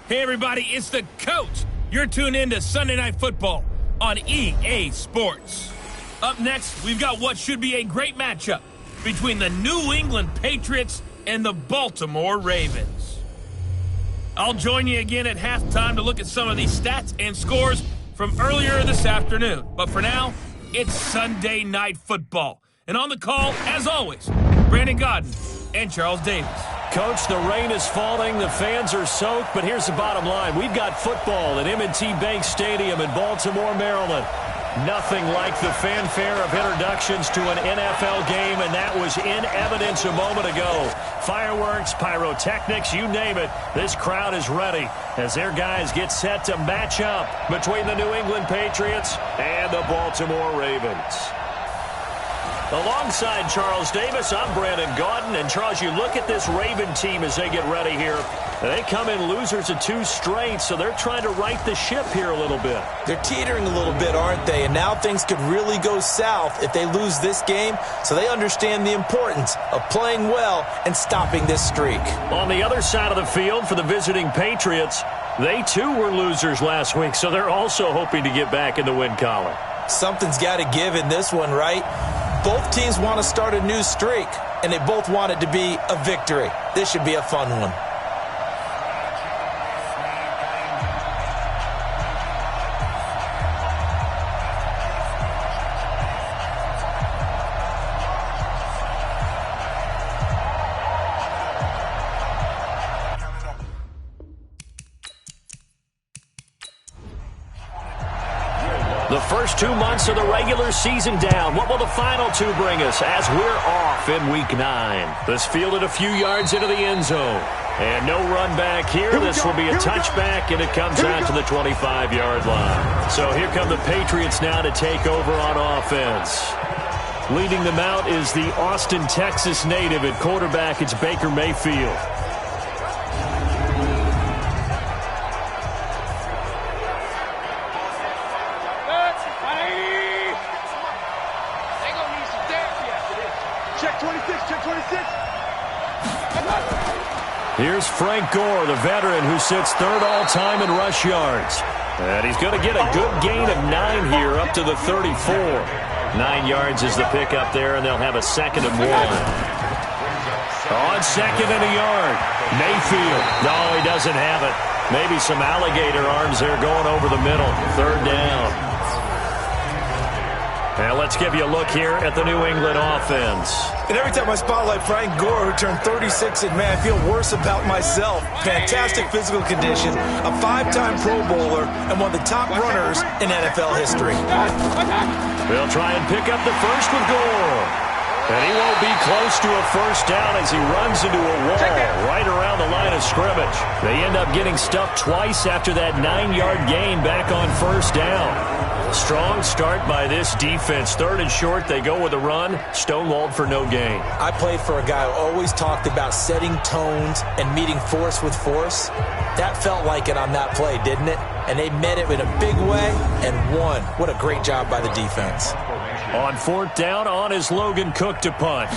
Hey, everybody, it's the coach. You're tuned in to Sunday Night Football on EA Sports. Up next, we've got what should be a great matchup between the New England Patriots and the Baltimore Ravens. I'll join you again at halftime to look at some of these stats and scores from earlier this afternoon. But for now, it's Sunday Night Football. And on the call, as always, Brandon Godden and Charles Davis. Coach, the rain is falling, the fans are soaked, but here's the bottom line. We've got football at M&T Bank Stadium in Baltimore, Maryland. Nothing like the fanfare of introductions to an NFL game, and that was in evidence a moment ago. Fireworks, pyrotechnics, you name it. This crowd is ready as their guys get set to match up between the New England Patriots and the Baltimore Ravens. Alongside Charles Davis, I'm Brandon Godden. And, Charles, you look at this Raven team as they get ready here. They come in losers of 2 straight, so they're trying to right the ship here a little bit. They're teetering a little bit, aren't they? And now things could really go south if they lose this game, so they understand the importance of playing well and stopping this streak. On the other side of the field for the visiting Patriots, they too were losers last week, so they're also hoping to get back in the win column. Something's got to give in this one, right? Both teams want to start a new streak, and they both want it to be a victory. This should be a fun one. The first 2 months of the regular season down. What will the final 2 bring us as we're off in Week 9? This fielded a few yards into the end zone. And no run back here. This will be a touchback, and it comes out to the 25-yard line. So here come the Patriots now to take over on offense. Leading them out is the Austin, Texas native. At quarterback, it's Baker Mayfield. Here's Frank Gore, the veteran who sits 3rd all-time in rush yards. And he's going to get a good gain of 9 here up to the 34. 9 yards is the pickup there, and they'll have a 2nd and 1. On 2nd and a yard. Mayfield. No, he doesn't have it. Maybe some alligator arms there going over the middle. 3rd down. Now let's give you a look here at the New England offense. And every time I spotlight Frank Gore, who turned 36, and man, I feel worse about myself. Fantastic physical condition, a 5-time Pro Bowler, and one of the top runners in NFL history. They'll try and pick up the first with Gore. And he won't be close to a first down as he runs into a wall right around the line of scrimmage. They end up getting stuffed twice after that 9-yard gain back on first down. Strong start by this defense. 3rd and short, they go with a run. Stonewalled for no gain. I played for a guy who always talked about setting tones and meeting force with force. That felt like it on that play, didn't it? And they met it in a big way and won. What a great job by the defense. On 4th down, on is Logan Cook to punt.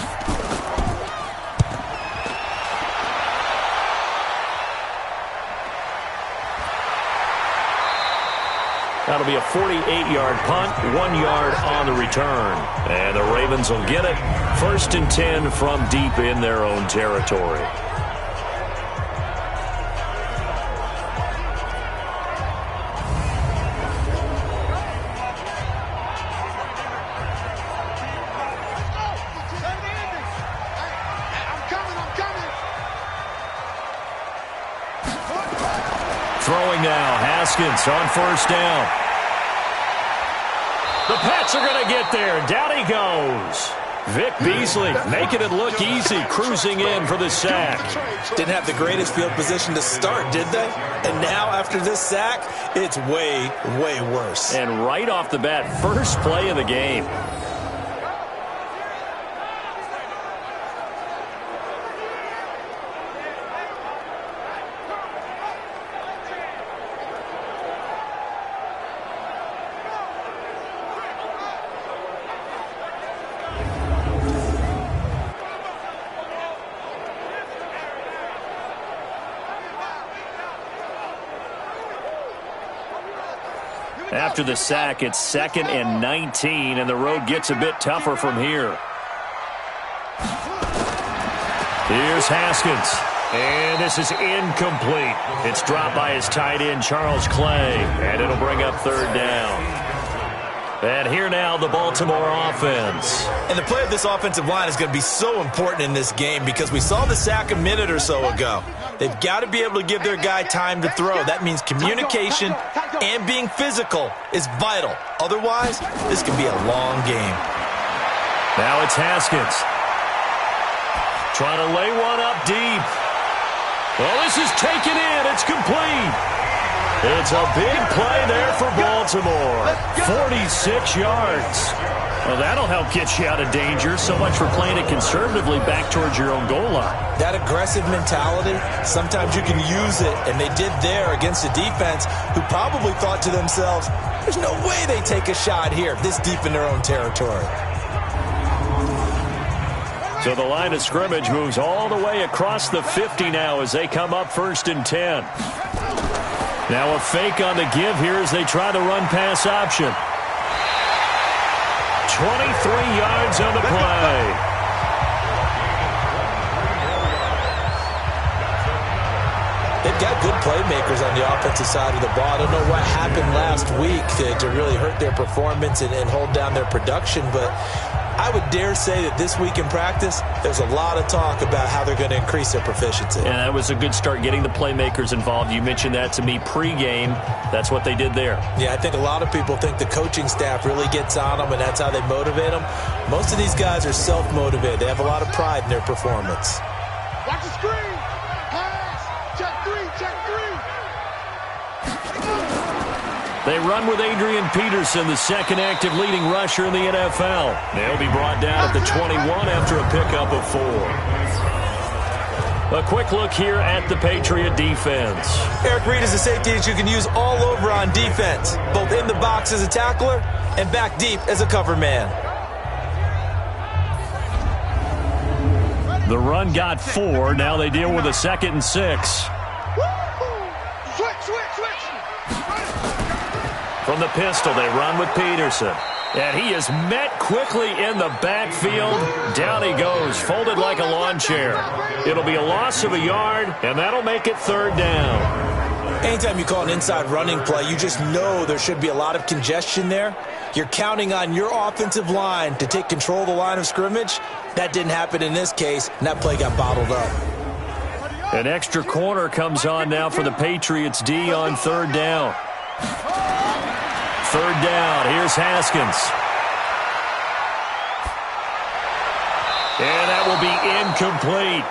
That'll be a 48-yard punt, 1 yard on the return. And the Ravens will get it. 1st and 10 from deep in their own territory. Throwing now, Haskins on 1st down. The Pats are going to get there. Down he goes. Vic Beasley making it look easy, cruising in for the sack. Didn't have the greatest field position to start, did they? And now, after this sack, it's way, way worse. And right off the bat, first play of the game. After the sack, it's 2nd and 19, and the road gets a bit tougher from here. Here's Haskins. And this is incomplete. It's dropped by his tight end, Charles Clay, and it'll bring up 3rd down. And here now, the Baltimore offense. And the play of this offensive line is going to be so important in this game because we saw the sack a minute or so ago. They've got to be able to give their guy time to throw. That means communication and being physical is vital. Otherwise, this could be a long game. Now it's Haskins. Trying to lay one up deep. Well, this is taken in. It's complete. It's a big play there for Baltimore. 46 yards. Well, that'll help get you out of danger. So much for playing it conservatively back towards your own goal line. That aggressive mentality, sometimes you can use it, and they did there against a defense who probably thought to themselves, there's no way they take a shot here this deep in their own territory. So the line of scrimmage moves all the way across the 50 now as they come up 1st and 10. Now a fake on the give here as they try the run-pass option. 23 yards on the play. They've got good playmakers on the offensive side of the ball. I don't know what happened last week to really hurt their performance and hold down their production, but I would dare say that this week in practice, there's a lot of talk about how they're going to increase their proficiency. And that was a good start getting the playmakers involved. You mentioned that to me pregame. That's what they did there. Yeah, I think a lot of people think the coaching staff really gets on them, and that's how they motivate them. Most of these guys are self-motivated. They have a lot of pride in their performance. Watch the screen. Pass. Check 3. Check 3. They run with Adrian Peterson, the 2nd active leading rusher in the NFL. They'll be brought down at the 21 after a pickup of 4. A quick look here at the Patriot defense. Eric Reed is a safety that you can use all over on defense, both in the box as a tackler and back deep as a cover man. The run got 4. Now they deal with a 2nd and 6. From the pistol, they run with Peterson. And he is met quickly in the backfield. Down he goes, folded like a lawn chair. It'll be a loss of a yard, and that'll make it 3rd down. Anytime you call an inside running play, you just know there should be a lot of congestion there. You're counting on your offensive line to take control of the line of scrimmage. That didn't happen in this case, and that play got bottled up. An extra corner comes on now for the Patriots D on 3rd down. 3rd down. Here's Haskins. And that will be incomplete.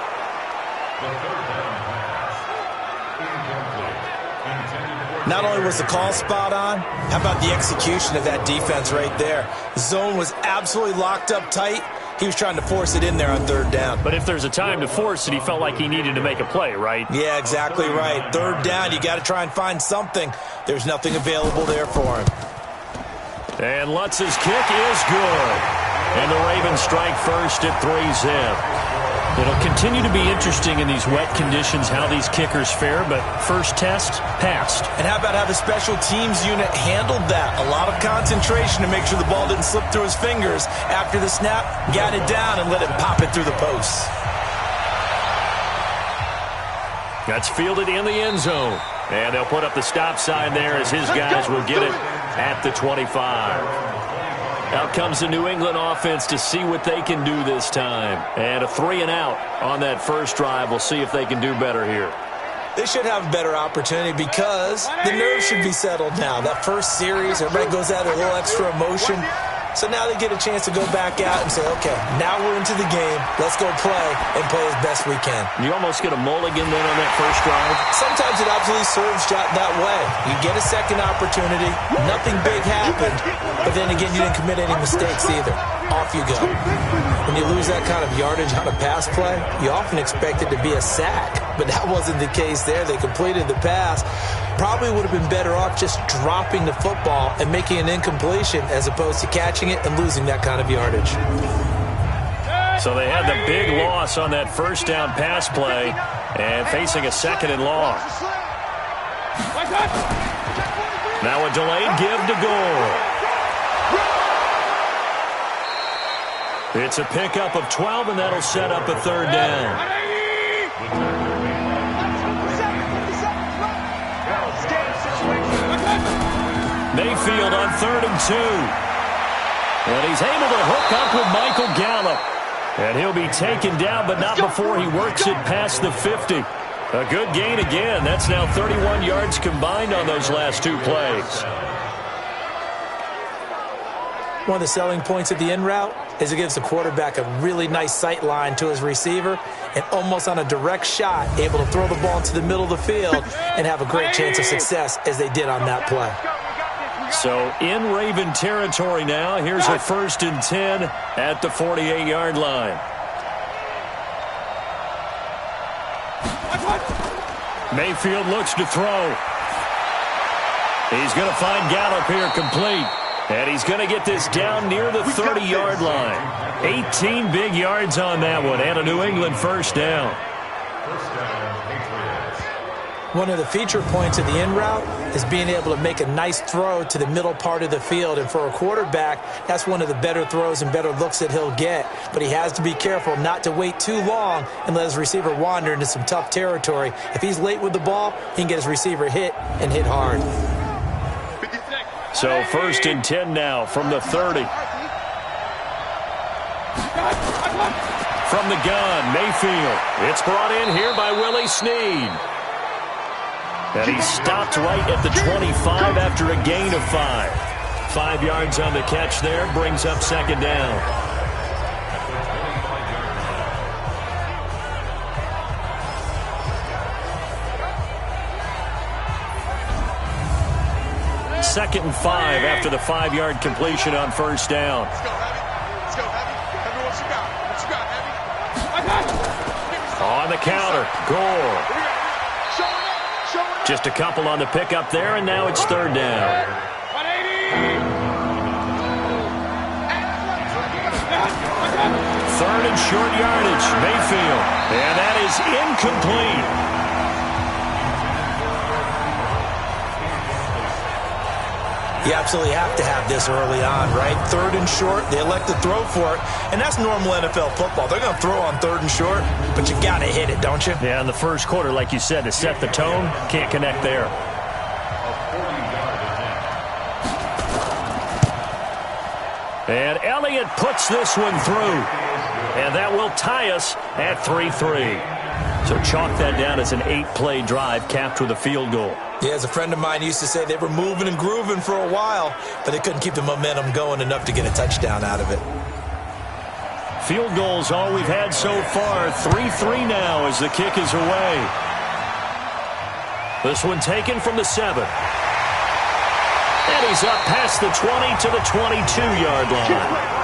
Not only was the call spot on, how about the execution of that defense right there? The zone was absolutely locked up tight. He was trying to force it in there on 3rd down. But if there's a time to force it, he felt like he needed to make a play, right? Yeah, exactly right. 3rd down, you got to try and find something. There's nothing available there for him. And Lutz's kick is good. And the Ravens strike first at 3-zip. It'll continue to be interesting in these wet conditions how these kickers fare, but first test, passed. And how about how the special teams unit handled that? A lot of concentration to make sure the ball didn't slip through his fingers. After the snap, got it down and let it pop it through the posts. That's fielded in the end zone. And they'll put up the stop sign there as his guys will get it at the 25. Out comes the New England offense to see what they can do this time. And a 3-and-out on that first drive. We'll see if they can do better here. They should have a better opportunity because the nerves should be settled now. That first series, everybody goes out with a little extra emotion. So now they get a chance to go back out and say, okay, now we're into the game. Let's go play and play as best we can. You almost get a mulligan then on that first drive. Sometimes it absolutely serves that way. You get a second opportunity. Nothing big happened. But then again, you didn't commit any mistakes either. Off you go. When you lose that kind of yardage on a pass play, you often expect it to be a sack. But that wasn't the case there. They completed the pass. Probably would have been better off just dropping the football and making an incompletion as opposed to catching it and losing that kind of yardage. So they had the big loss on that first down pass play and facing a 2nd and long. Now a delayed give to Gore. It's a pickup of 12, and that'll set up a third down. Mayfield on 3rd and 2. And he's able to hook up with Michael Gallup. And he'll be taken down, but not before he works it past the 50. A good gain again. That's now 31 yards combined on those last 2 plays. One of the selling points of the in route is it gives the quarterback a really nice sight line to his receiver and almost on a direct shot able to throw the ball into the middle of the field and have a great chance of success as they did on that play. So in Raven territory now. Here's a 1st and 10 at the 48-yard line. Mayfield looks to throw. He's going to find Gallup here complete. And he's going to get this down near the 30-yard line. 18 big yards on that one and a New England first down. One of the feature points of the in route is being able to make a nice throw to the middle part of the field. And for a quarterback, that's one of the better throws and better looks that he'll get. But he has to be careful not to wait too long and let his receiver wander into some tough territory. If he's late with the ball, he can get his receiver hit and hit hard. So 1st and 10 now from the 30. From the gun, Mayfield. It's brought in here by Willie Snead. And he stopped right at the 25 after a gain of 5. 5 yards on the catch there, brings up 2nd down. Second and 5 after the 5-yard completion on 1st down. Let's go, Heavy. Let's go, Heavy. Heavy, what you got? What you got, Heavy? On the counter, Gore. Just a couple on the pickup there, and now it's 3rd down. 3rd and short yardage, Mayfield. And that is incomplete. You absolutely have to have this early on, right? 3rd and short, they elect to throw for it, and that's normal NFL football. They're going to throw on 3rd and short, but you got to hit it, don't you? Yeah, in the first quarter, like you said, to set the tone, can't connect there. And Elliott puts this one through, and that will tie us at 3-3. So chalk that down as an 8-play drive capped with a field goal. Yeah, as a friend of mine used to say, they were moving and grooving for a while, but they couldn't keep the momentum going enough to get a touchdown out of it. Field goals all we've had so far. 3-3 now as the kick is away. This one taken from the 7. And he's up past the 20 to the 22-yard line.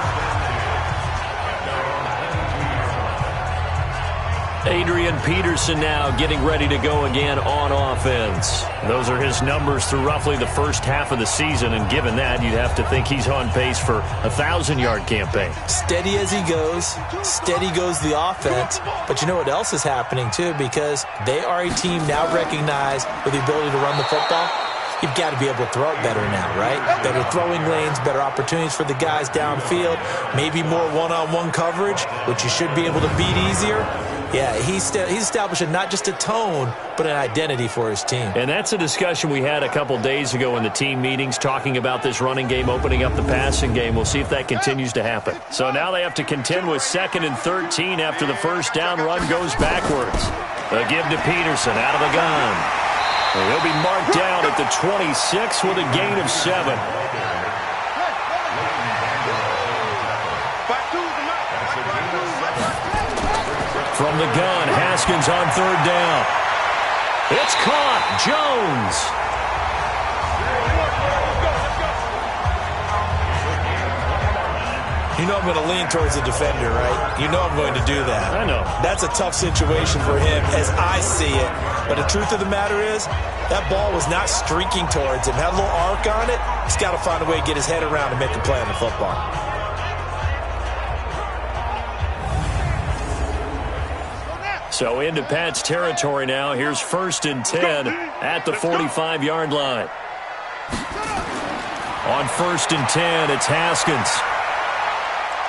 Adrian Peterson now getting ready to go again on offense. Those are his numbers through roughly the first half of the season, and given that, you'd have to think he's on pace for a 1,000-yard campaign. Steady as he goes, steady goes the offense, but you know what else is happening too, because they are a team now recognized with the ability to run the football. You've got to be able to throw it better now, right? Better throwing lanes, better opportunities for the guys downfield, maybe more one-on-one coverage, which you should be able to beat easier. Yeah, he's establishing not just a tone, but an identity for his team. And that's a discussion we had a couple days ago in the team meetings, talking about this running game, opening up the passing game. We'll see if that continues to happen. So now they have to contend with 2nd and 13 after the first down run goes backwards. A give to Peterson out of the gun. And he'll be marked down at the 26 with a gain of 7. From the gun, Haskins on 3rd down. It's caught. Jones. You know I'm going to lean towards the defender, right? You know I'm going to do that. I know. That's a tough situation for him as I see it. But the truth of the matter is, that ball was not streaking towards him. Had a little arc on it. He's got to find a way to get his head around and make a play on the football. So into Pat's territory now. Here's 1st and 10 at the 45-yard line. On 1st and 10, it's Haskins.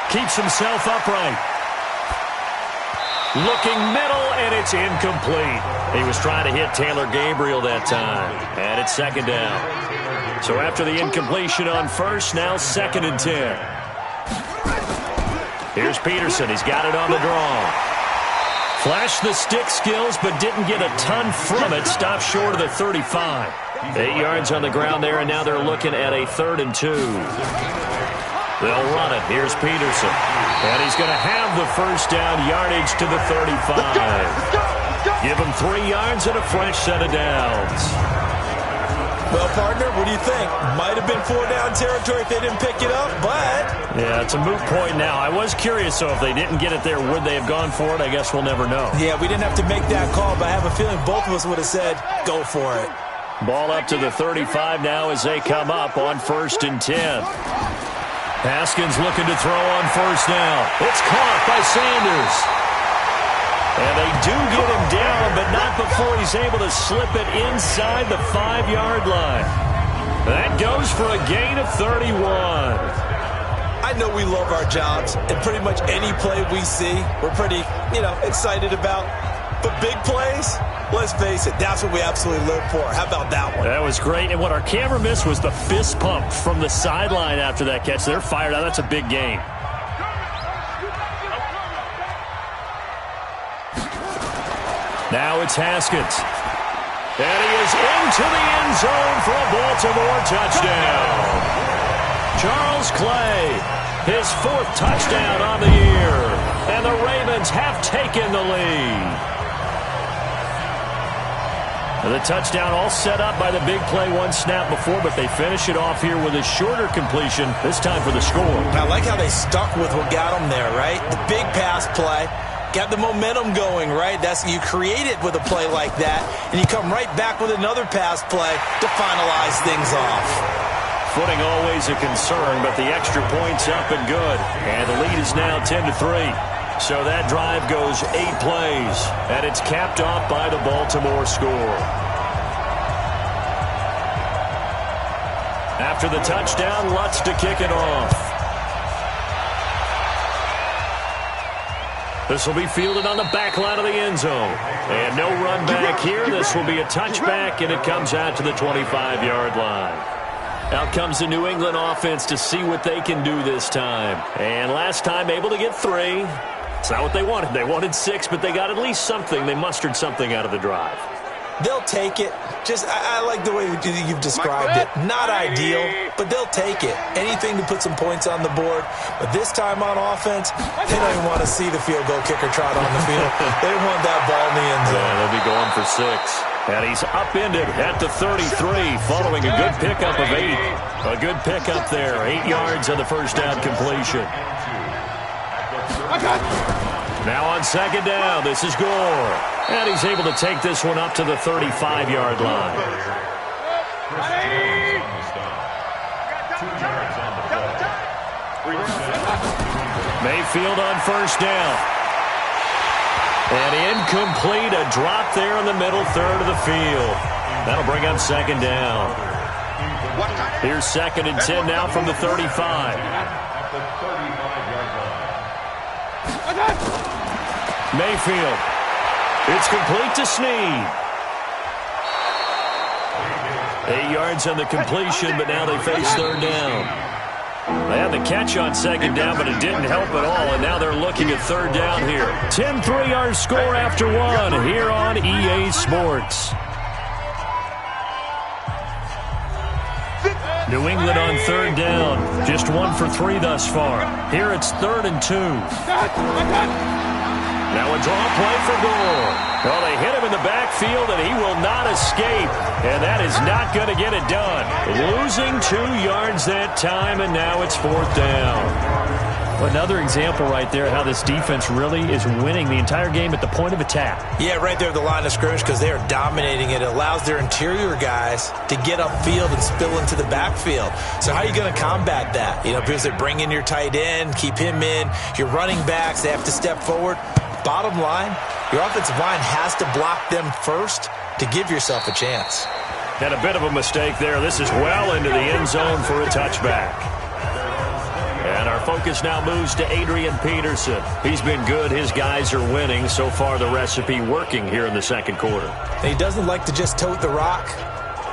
Keeps himself upright. Looking middle, and it's incomplete. He was trying to hit Taylor Gabriel that time. And it's 2nd down. So after the incompletion on 1st, now 2nd and 10. Here's Peterson. He's got it on the draw. Flashed the stick skills, but didn't get a ton from it. Stopped short of the 35. 8 yards on the ground there, and now they're looking at a 3rd and 2. They'll run it. Here's Peterson. And he's going to have the 1st down, yardage to the 35. Give him 3 yards and a fresh set of downs. Well, partner, what do you think? Might have been 4-down territory if they didn't pick it up, but... Yeah, it's a moot point now. I was curious, so if they didn't get it there, would they have gone for it? I guess we'll never know. Yeah, we didn't have to make that call, but I have a feeling both of us would have said, go for it. Ball up to the 35 now as they come up on 1st and 10. Haskins looking to throw on 1st down. It's caught by Sanders. And they do get him down, but not before he's able to slip it inside the 5-yard line. That goes for a gain of 31. I know we love our jobs, and pretty much any play we see, we're pretty, excited about. But big plays, let's face it, that's what we absolutely live for. How about that one? That was great, and what our camera missed was the fist pump from the sideline after that catch. They're fired out. That's a big gain. Now it's Haskins. And he is into the end zone for a Baltimore touchdown. Charles Clay, his 4th touchdown on the year. And the Ravens have taken the lead. And the touchdown all set up by the big play 1 snap before, but they finish it off here with a shorter completion, this time for the score. I like how they stuck with what got them there, right? The big pass play. Got the momentum going, right? You create it with a play like that, and you come right back with another pass play to finalize things off. Footing always a concern, but the extra point's up and good. And the lead is now 10-3. So that drive goes 8 plays, and it's capped off by the Baltimore score. After the touchdown, Lutz to kick it off. This will be fielded on the back line of the end zone. And no run back here. This will be a touchback, and it comes out to the 25-yard line. Out comes the New England offense to see what they can do this time. And last time, able to get 3. It's not what they wanted. They wanted 6, but they got at least something. They mustered something out of the drive. They'll take it. I like the way you've described it. Not ideal, but they'll take it. Anything to put some points on the board. But this time on offense, they don't even want to see the field goal kicker trot on the field. They want that ball in the end zone. Yeah, they'll be going for 6. And he's upended at the 33 following a good pickup of 8. A good pickup there. 8 yards on the 1st down completion. Now on 2nd down, this is Gore. And he's able to take this one up to the 35-yard line. Mayfield on 1st down. And incomplete, a drop there in the middle third of the field. That'll bring up 2nd down. Here's 2nd and 10 now from the 35. Mayfield. It's complete to Snead. 8 yards on the completion, but now they face 3rd down. They had the catch on 2nd down, but it didn't help at all, and now they're looking at 3rd down here. 10-3 our score after 1 here on EA Sports. New England on 3rd down. Just 1 for 3 thus far. Here it's 3rd and 2. Now a draw play for Gore. Well, they hit him in the backfield, and he will not escape. And that is not going to get it done. Losing 2 yards that time, and now it's 4th down. Another example right there how this defense really is winning the entire game at the point of attack. Yeah, right there at the line of scrimmage because they are dominating it. It allows their interior guys to get upfield and spill into the backfield. So how are you going to combat that? Because they bring in your tight end, keep him in. Your running backs, they have to step forward. Bottom line, your offensive line has to block them first to give yourself a chance. And a bit of a mistake there. This is well into the end zone for a touchback. And our focus now moves to Adrian Peterson. He's been good. His guys are winning. So far, the recipe working here in the second quarter. And he doesn't like to just tote the rock.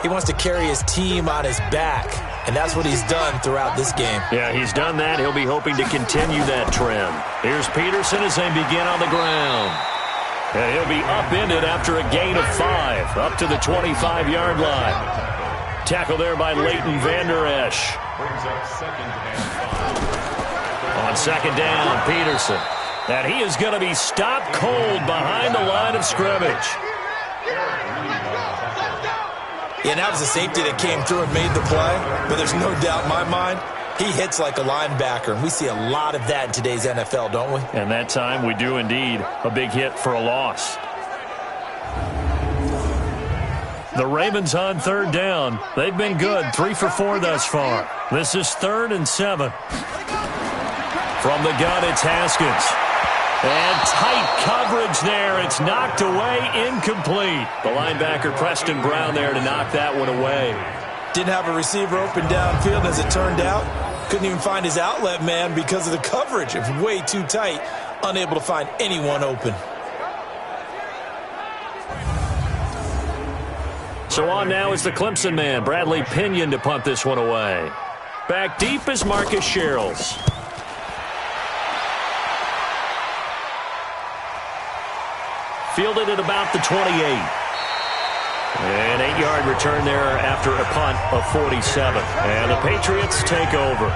He wants to carry his team on his back. And that's what he's done throughout this game. Yeah, he's done that. He'll be hoping to continue that trend. Here's Peterson as they begin on the ground. And he'll be upended after a gain of 5, up to the 25-yard line. Tackle there by Leighton Vander Esch. On second down, Peterson. And he is going to be stopped cold behind the line of scrimmage. Yeah, that was a safety that came through and made the play. But there's no doubt in my mind, he hits like a linebacker. And we see a lot of that in today's NFL, don't we? And that time we do indeed. A big hit for a loss. The Ravens on third down. They've been good. 3 for 4 thus far. This is 3rd and 7. From the gun, it's Haskins. And tight coverage there. It's knocked away, incomplete. The linebacker, Preston Brown, there to knock that one away. Didn't have a receiver open downfield, as it turned out. Couldn't even find his outlet man because of the coverage. It was way too tight. Unable to find anyone open. So on now is the Clemson man, Bradley Pinion, to punt this one away. Back deep is Marcus Sherrills. Fielded at about the 28. An 8-yard return there after a punt of 47. And the Patriots take over.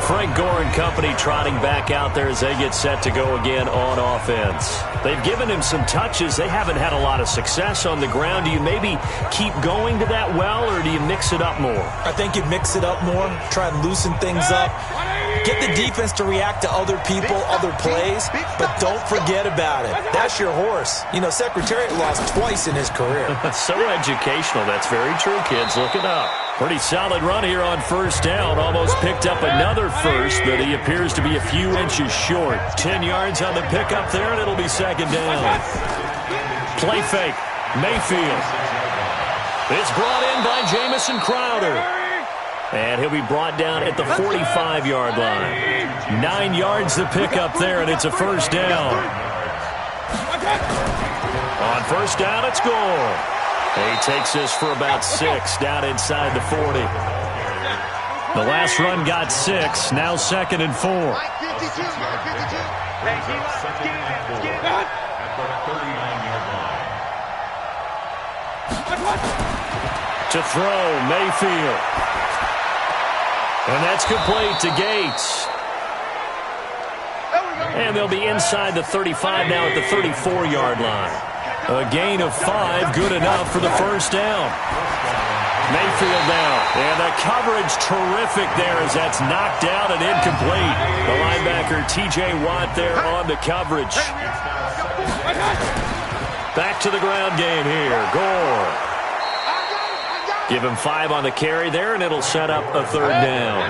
Frank Gore and company trotting back out there as they get set to go again on offense. They've given him some touches. They haven't had a lot of success on the ground. Do you maybe keep going to that well, or do you mix it up more? I think you mix it up more, try and loosen things up. Get the defense to react to other people, other plays, but don't forget about it. That's your horse. You know, Secretariat lost twice in his career. So educational. That's very true, kids. Look it up. Pretty solid run here on first down. Almost picked up another first, but he appears to be a few inches short. 10 yards on the pickup there, and it'll be second down. Play fake. Mayfield. It's brought in by Jamison Crowder. And he'll be brought down at the 45-yard line. 9 yards to pick up there, and it's a first down. On first down, it's Gore. He takes this for about 6 down inside the 40. The last run got 6, now 2nd and 4. To throw, Mayfield. And that's complete to Gates. And they'll be inside the 35 now at the 34-yard line. A gain of 5, good enough for the first down. Mayfield now. And the coverage terrific there as that's knocked down and incomplete. The linebacker T.J. Watt there on the coverage. Back to the ground game here. Gore. Give him 5 on the carry there, and it'll set up a third down.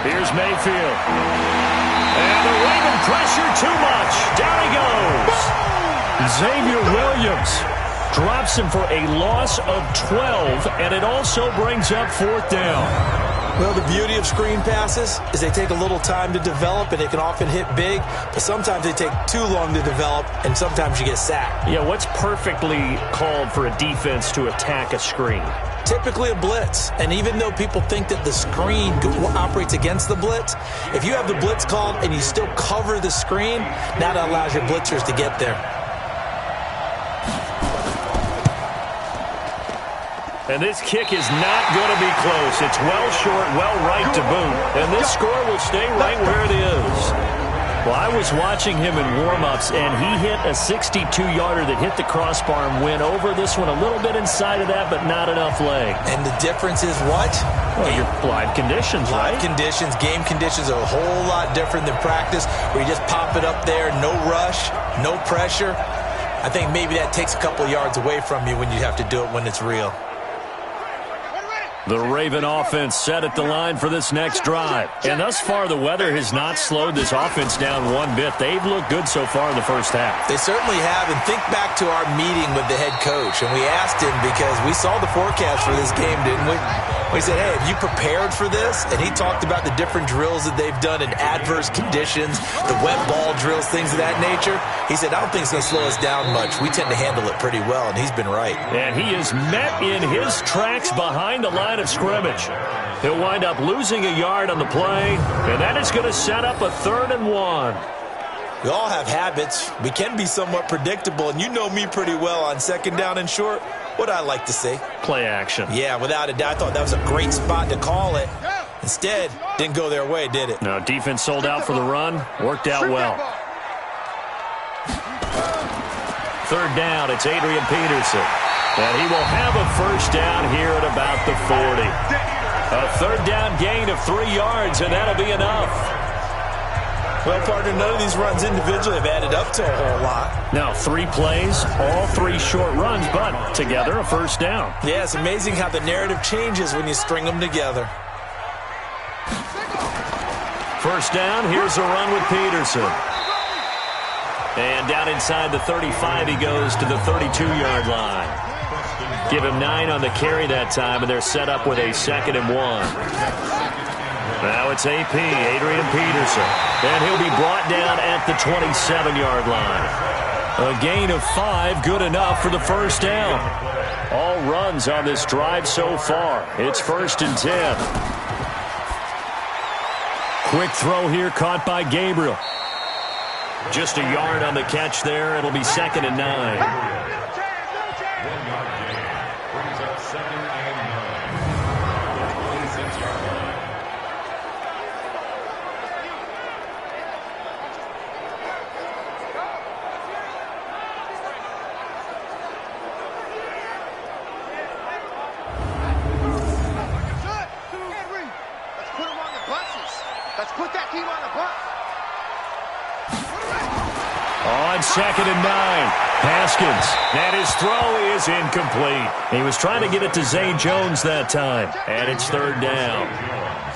Here's Mayfield. And the Raven pressure too much. Down he goes. Xavier Williams drops him for a loss of 12, and it also brings up 4th down. Well, the beauty of screen passes is they take a little time to develop, and they can often hit big, but sometimes they take too long to develop, and sometimes you get sacked. Yeah, what's perfectly called for a defense to attack a screen? Typically a blitz, and even though people think that the screen operates against the blitz, if you have the blitz called and you still cover the screen, that allows your blitzers to get there. And this kick is not going to be close. It's well short, well right to boot. And this score will stay right where it is. Well, I was watching him in warm-ups, and he hit a 62-yarder that hit the crossbar and went over. This one a little bit inside of that, but not enough leg. And the difference is what? Well, your live conditions, right? Live conditions, game conditions are a whole lot different than practice, where you just pop it up there, no rush, no pressure. I think maybe that takes a couple yards away from you when you have to do it when it's real. The Raven offense set at the line for this next drive. And thus far, the weather has not slowed this offense down one bit. They've looked good so far in the first half. They certainly have. And think back to our meeting with the head coach. And we asked him because we saw the forecast for this game, didn't we? We said, hey, have you prepared for this? And he talked about the different drills that they've done in adverse conditions, the wet ball drills, things of that nature. He said, I don't think it's going to slow us down much. We tend to handle it pretty well, and he's been right. And he is met in his tracks behind the line of scrimmage. He'll wind up losing a yard on the play, and that is going to set up a 3rd and 1. We all have habits. We can be somewhat predictable, and you know me pretty well on 2nd down and short. What I like to see? Play action. Yeah, without a doubt. I thought that was a great spot to call it. Instead, didn't go their way, did it? No, defense sold out for the run. Worked out well. 3rd down, it's Adrian Peterson. And he will have a 1st down here at about the 40. A 3rd down gain of 3 yards, and that'll be enough. Well, partner, none of these runs individually have added up to a whole lot. Now, 3 plays, all 3 short runs, but together a 1st down. Yeah, it's amazing how the narrative changes when you string them together. 1st down, here's a run with Peterson. And down inside the 35, he goes to the 32-yard line. Give him 9 on the carry that time, and they're set up with a 2nd and 1. Now it's AP, Adrian Peterson. And he'll be brought down at the 27-yard line. A gain of 5, good enough for the 1st down. All runs on this drive so far. It's 1st and 10. Quick throw here, caught by Gabriel. Just a yard on the catch there. It'll be 2nd and 9. On 2nd and 9, Haskins, and his throw is incomplete. He was trying to get it to Zay Jones that time, and it's 3rd down.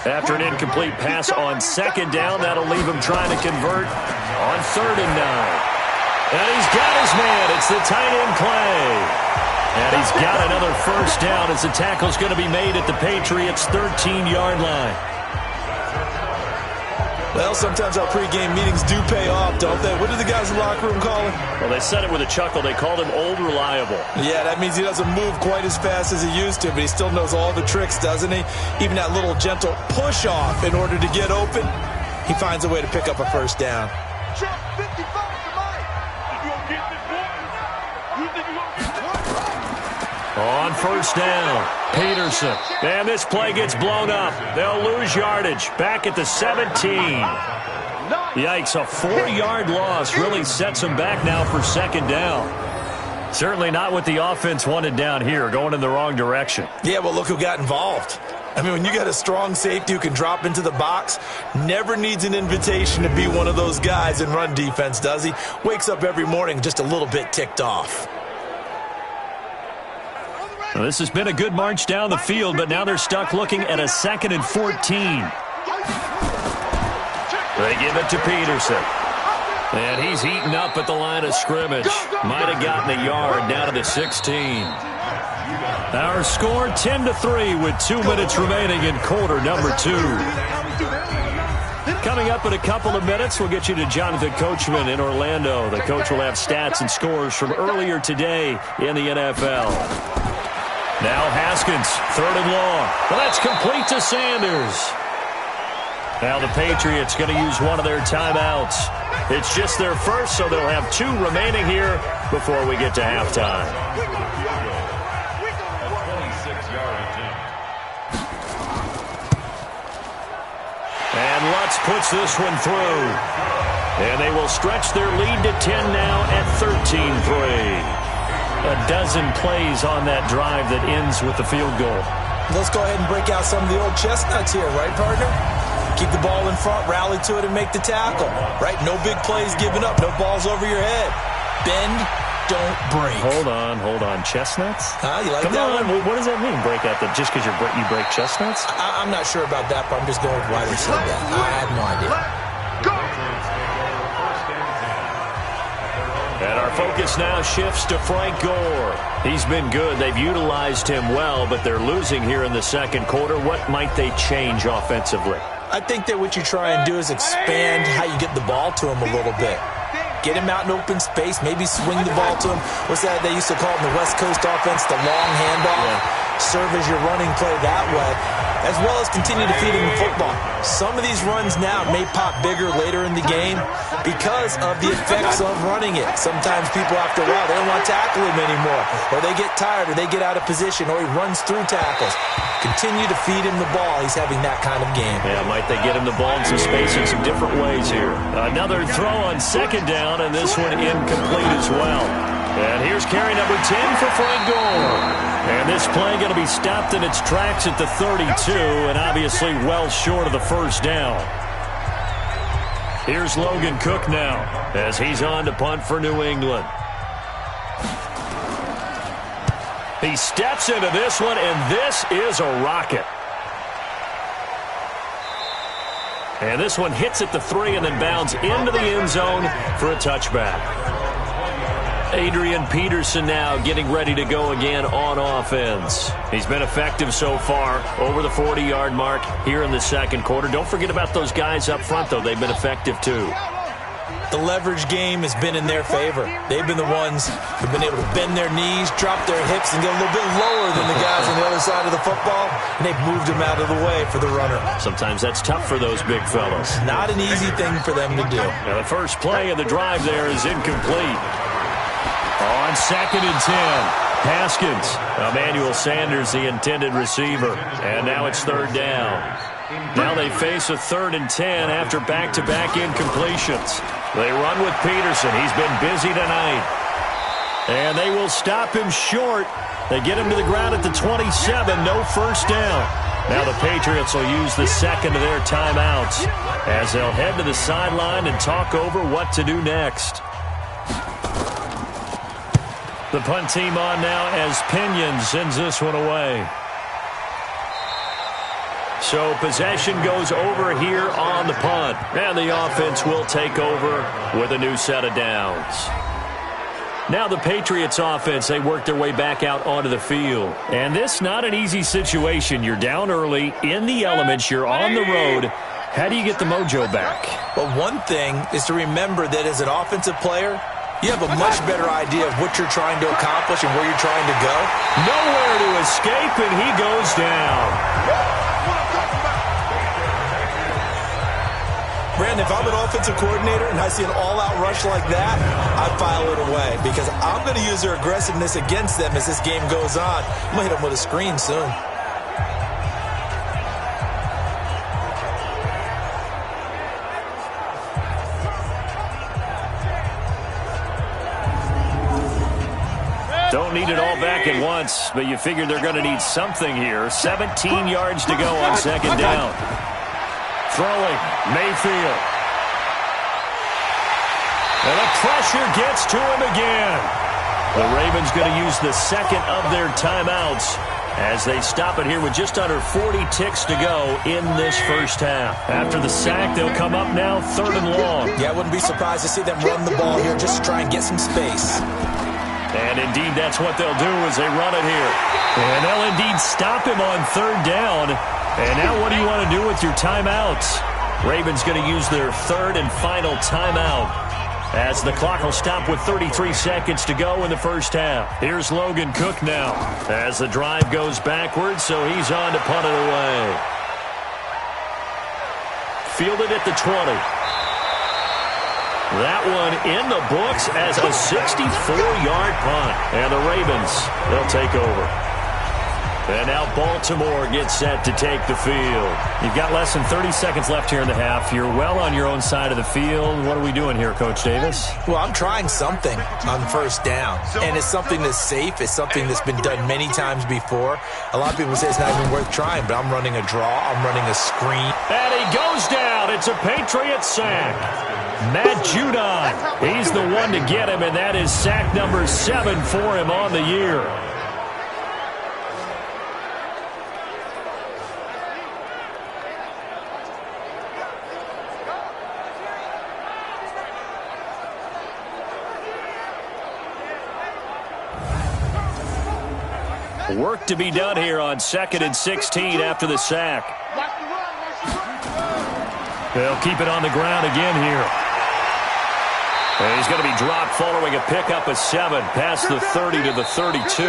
After an incomplete pass on 2nd down, that'll leave him trying to convert on 3rd and 9. And he's got his man. It's the tight end play. And he's got another 1st down as the tackle's going to be made at the Patriots' 13-yard line. Well, sometimes our pregame meetings do pay off, don't they? What do the guys in the locker room call him? Well, they said it with a chuckle. They called him Old Reliable. Yeah, that means he doesn't move quite as fast as he used to, but he still knows all the tricks, doesn't he? Even that little gentle push-off in order to get open, he finds a way to pick up a 1st down. On 1st down, Peterson. And this play gets blown up. They'll lose yardage. Back at the 17. Yikes, a 4-yard loss really sets them back now for 2nd down. Certainly not what the offense wanted down here, going in the wrong direction. Yeah, well, look who got involved. I mean, when you got a strong safety who can drop into the box, never needs an invitation to be one of those guys in run defense, does he? Wakes up every morning just a little bit ticked off. Well, this has been a good march down the field, but now they're stuck looking at a 2nd and 14. They give it to Peterson. And he's eaten up at the line of scrimmage. Might have gotten a yard down to the 16. Our score 10-3 with 2 minutes remaining in quarter number 2. Coming up in a couple of minutes, we'll get you to Jonathan Coachman in Orlando. The coach will have stats and scores from earlier today in the NFL. Now Haskins, 3rd and long. Well, that's complete to Sanders. Now the Patriots going to use one of their timeouts. It's just their first, so they'll have 2 remaining here before we get to halftime. And Lutz puts this one through. And they will stretch their lead to 10 now at 13-3. A dozen plays on that drive that ends with the field goal. Let's go ahead and break out some of the old chestnuts here, right, partner? Keep the ball in front, rally to it, and make the tackle, right? No big plays given up, no balls over your head. Bend, don't break. Hold on. Chestnuts? You like Come that on. one? What does that mean, break out the, just because you break chestnuts? I'm not sure about that, but I'm just going with why they said that. I have no idea. And our focus now shifts to Frank Gore. He's been good. They've utilized him well, but they're losing here in the second quarter. What might they change offensively? I think that what you try and do is expand how you get the ball to him a little bit. Get him out in open space, maybe swing the ball to him. What's that they used to call it in the West Coast offense, the long handoff? Yeah. Serve as your running play that way, as well as continue to feed him the football. Some of these runs now may pop bigger later in the game because of the effects of running it. Sometimes people, after a while, they don't want to tackle him anymore, or they get tired, or they get out of position, or he runs through tackles. Continue to feed him the ball. He's having that kind of game. Yeah, might they get him the ball in some space in some different ways here. Another throw on second down, and this one incomplete as well. And here's carry number 10 for Frank Gore. And this play going to be stopped in its tracks at the 32, and obviously well short of the first down. Here's Logan Cook now as he's on to punt for New England. He steps into this one, and this is a rocket. And this one hits at the 3 and then bounds into the end zone for a touchback. Adrian Peterson now getting ready to go again on offense. He's been effective so far, over the 40-yard mark here in the second quarter. Don't forget about those guys up front, though. They've been effective, too. The leverage game has been in their favor. They've been the ones who've been able to bend their knees, drop their hips, and get a little bit lower than the guys on the other side of the football, and they've moved them out of the way for the runner. Sometimes that's tough for those big fellas. Not an easy thing for them to do. Now, the first play of the drive there is incomplete. On second and 10, Haskins. Emmanuel Sanders, the intended receiver. And now it's third down. Now they face a 3rd and 10 after back-to-back incompletions. They run with Peterson. He's been busy tonight. And they will stop him short. They get him to the ground at the 27. No first down. Now the Patriots will use the second of their timeouts as they'll head to the sideline and talk over what to do next. The punt team on now as Pinion sends this one away. So possession goes over here on the punt. And the offense will take over with a new set of downs. Now the Patriots offense, they work their way back out onto the field. And this not an easy situation. You're down early, in the elements, you're on the road. How do you get the mojo back? Well, one thing is to remember that as an offensive player, you have a much better idea of what you're trying to accomplish and where you're trying to go. Nowhere to escape, and he goes down. Brandon, if I'm an offensive coordinator and I see an all-out rush like that, I file it away because I'm going to use their aggressiveness against them as this game goes on. I'm going to hit them with a screen soon. Don't need it all back at once, but you figure they're going to need something here. 17 yards to go on second down. Throwing, Mayfield. And the pressure gets to him again. The Ravens going to use the second of their timeouts as they stop it here with just under 40 ticks to go in this first half. After the sack, they'll come up now 3rd and long. Yeah, I wouldn't be surprised to see them run the ball here just to try and get some space. And indeed, that's what they'll do as they run it here. And they'll indeed stop him on 3rd down. And now what do you want to do with your timeouts? Ravens going to use their 3rd and final timeout as the clock will stop with 33 seconds to go in the first half. Here's Logan Cook now as the drive goes backwards, so he's on to punt it away. Fielded at the 20. That one in the books as a 64-yard punt. And the Ravens, they'll take over. And now Baltimore gets set to take the field. You've got less than 30 seconds left here in the half. You're well on your own side of the field. What are we doing here, Coach Davis? Well, I'm trying something on first down. And it's something that's safe. It's something that's been done many times before. A lot of people say it's not even worth trying, but I'm running a draw. I'm running a screen. And he goes down. It's a Patriots sack. Matt Judon. He's the one to get him, and that is sack number 7 for him on the year. Work to be done here on 2nd and 16 after the sack. They'll keep it on the ground again here. And he's going to be dropped following a pickup of 7 past the 30 to the 32.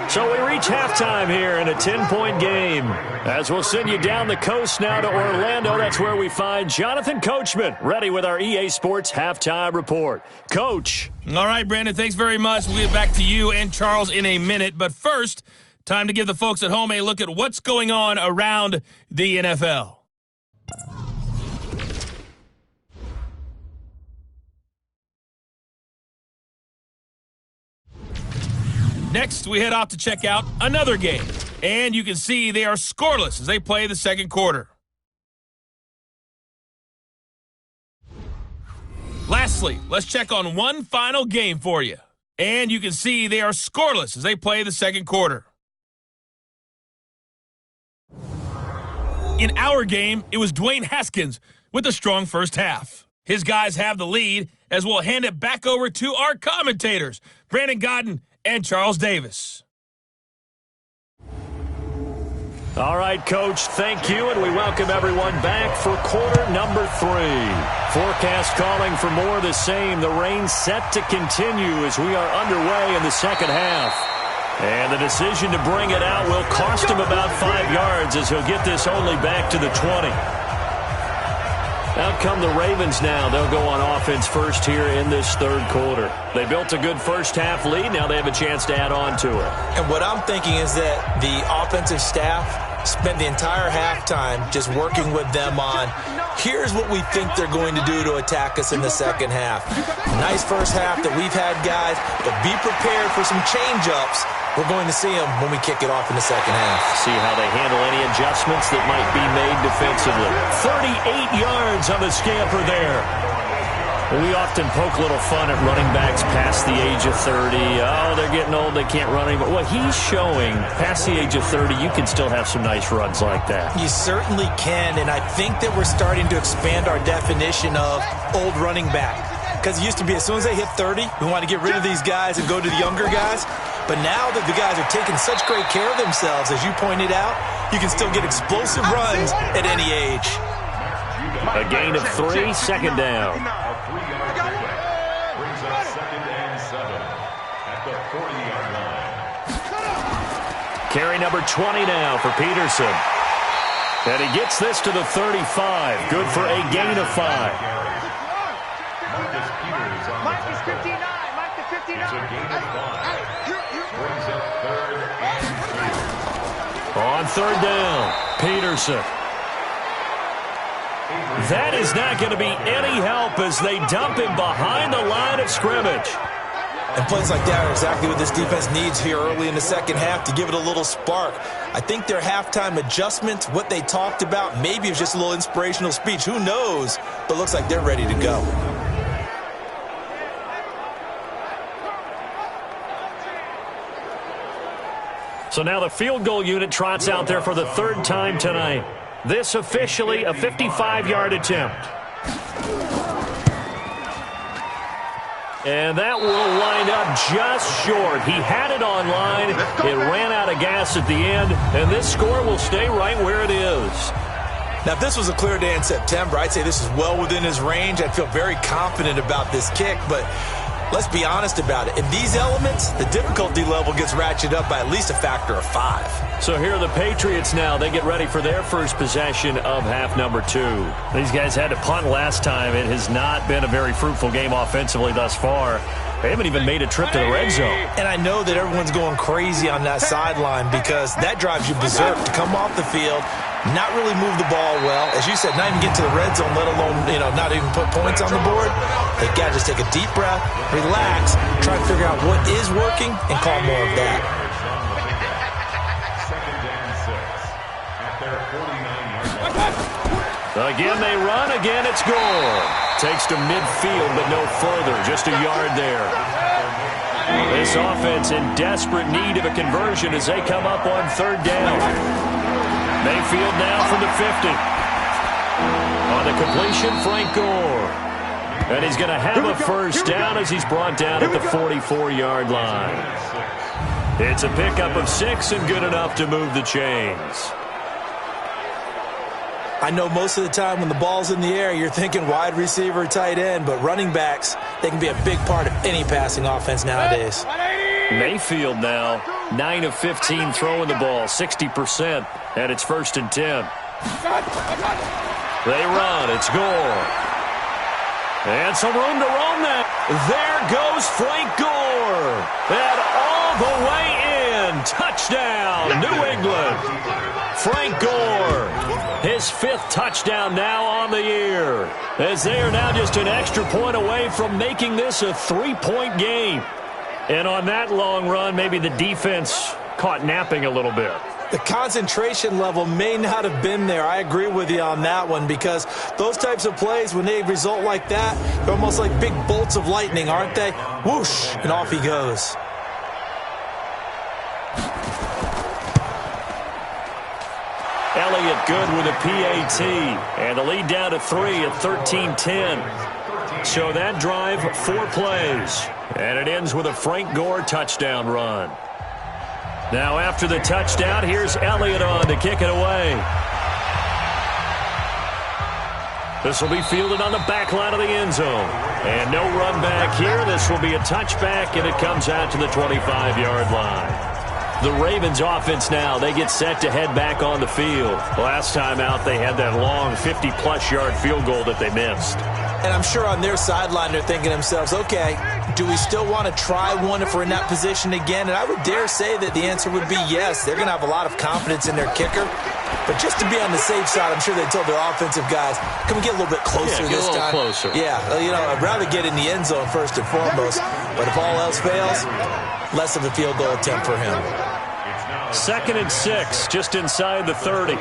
So we reach halftime here in a 10-point game. As we'll send you down the coast now to Orlando, that's where we find Jonathan Coachman ready with our EA Sports Halftime Report. Coach. All right, Brandon, thanks very much. We'll get back to you and Charles in a minute. But first, time to give the folks at home a look at what's going on around the NFL. Next, we head off to check out another game. And you can see they are scoreless as they play the second quarter. Lastly, let's check on one final game for you. And you can see they are scoreless as they play the second quarter. In our game, it was Dwayne Haskins with a strong first half. His guys have the lead as we'll hand it back over to our commentators, Brandon Godden and Charles Davis. All right, Coach, thank you, and we welcome everyone back for quarter number 3. Forecast calling for more of the same. The rain set to continue as we are underway in the second half. And the decision to bring it out will cost him about 5 yards as he'll get this only back to the 20. Out come the Ravens now. They'll go on offense first here in this third quarter. They built a good first half lead. Now they have a chance to add on to it. And what I'm thinking is that the offensive staff spent the entire halftime just working with them on, here's what we think they're going to do to attack us in the second half. Nice first half that we've had, guys, but be prepared for some change-ups. We're going to see them when we kick it off in the second half. See how they handle any adjustments that might be made defensively. 38 yards on the scamper there. We often poke a little fun at running backs past the age of 30. Oh, they're getting old, they can't run anymore. Well, he's showing past the age of 30, you can still have some nice runs like that. You certainly can, and I think that we're starting to expand our definition of old running back. Because it used to be as soon as they hit 30, we want to get rid of these guys and go to the younger guys. But now that the guys are taking such great care of themselves, as you pointed out, you can still get explosive runs at any age. A gain of 3, second down. Brings up 2nd and 7 at the 40-yard line. Carry number 20 now for Peterson. And he gets this to the 35. Good for a gain of 5. Marcus 59. Marcus 59. It's a gain of 5. Brings up 3rd and 2. On 3rd down, Peterson. That is not going to be any help as they dump him behind the line of scrimmage. And plays like that are exactly what this defense needs here early in the second half to give it a little spark. I think their halftime adjustment, what they talked about, maybe it's just a little inspirational speech. Who knows? But looks like they're ready to go. So now the field goal unit trots out there for the 3rd time tonight. This officially a 55-yard attempt. And that will wind up just short. He had it on line. It ran out of gas at the end, and this score will stay right where it is. Now, if this was a clear day in September, I'd say this is well within his range. I'd feel very confident about this kick, but let's be honest about it. In these elements, the difficulty level gets ratcheted up by at least a factor of 5. So here are the Patriots now. They get ready for their first possession of half number 2. These guys had to punt last time. It has not been a very fruitful game offensively thus far. They haven't even made a trip to the red zone. And I know that everyone's going crazy on that sideline because that drives you berserk to come off the field, not really move the ball well. As you said, not even get to the red zone, let alone, not even put points on the board. They got to just take a deep breath, relax, try to figure out what is working, and call more of that. Again, they run. Again, it's gone. Takes to midfield, but no further. Just a yard there. This offense in desperate need of a conversion as they come up on third down. Mayfield now from the 50. On the completion, Frank Gore. And he's going to have a first down as he's brought down at the 44-yard line. It's a pickup of 6 and good enough to move the chains. I know most of the time when the ball's in the air, you're thinking wide receiver, tight end, but running backs, they can be a big part of any passing offense nowadays. Mayfield now, 9 of 15 throwing the ball, 60%, and it's 1st and 10. They run, it's Gore. And some room to roam now. There goes Frank Gore. And all the way in. Touchdown, New England. Frank Gore, his 5th touchdown now on the year. As they are now just an extra point away from making this a 3-point game. And on that long run, maybe the defense caught napping a little bit. The concentration level may not have been there. I agree with you on that one because those types of plays, when they result like that, they're almost like big bolts of lightning, aren't they? Whoosh, and off he goes. Elliott good with a PAT. And the lead down to 3 at 13-10. So that drive, 4 plays. And it ends with a Frank Gore touchdown run. Now after the touchdown, here's Elliott on to kick it away. This will be fielded on the back line of the end zone. And no run back here. This will be a touchback, and it comes out to the 25-yard line. The Ravens offense now, they get set to head back on the field. Last time out, they had that long 50-plus yard field goal that they missed. And I'm sure on their sideline they're thinking to themselves, okay, do we still want to try one if we're in that position again? And I would dare say that the answer would be yes. They're going to have a lot of confidence in their kicker. But just to be on the safe side, I'm sure they told their offensive guys, can we get a little bit closer this time? Closer. Yeah, you know, I'd rather get in the end zone first and foremost. But if all else fails, less of a field goal attempt for him. 2nd and 6, just inside the 30.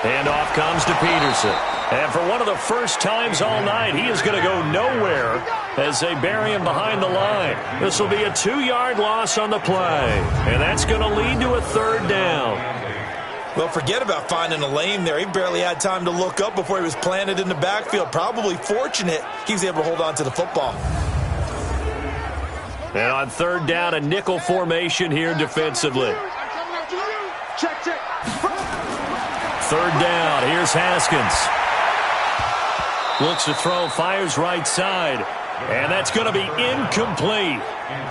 Handoff comes to Peterson. And for one of the first times all night, he is going to go nowhere as they bury him behind the line. This will be a 2-yard loss on the play. And that's going to lead to a 3rd down. Well, forget about finding a lane there. He barely had time to look up before he was planted in the backfield. Probably fortunate he was able to hold on to the football. And on 3rd down, a nickel formation here defensively. Check. 3rd down, here's Haskins. Looks to throw, fires right side. And that's going to be incomplete.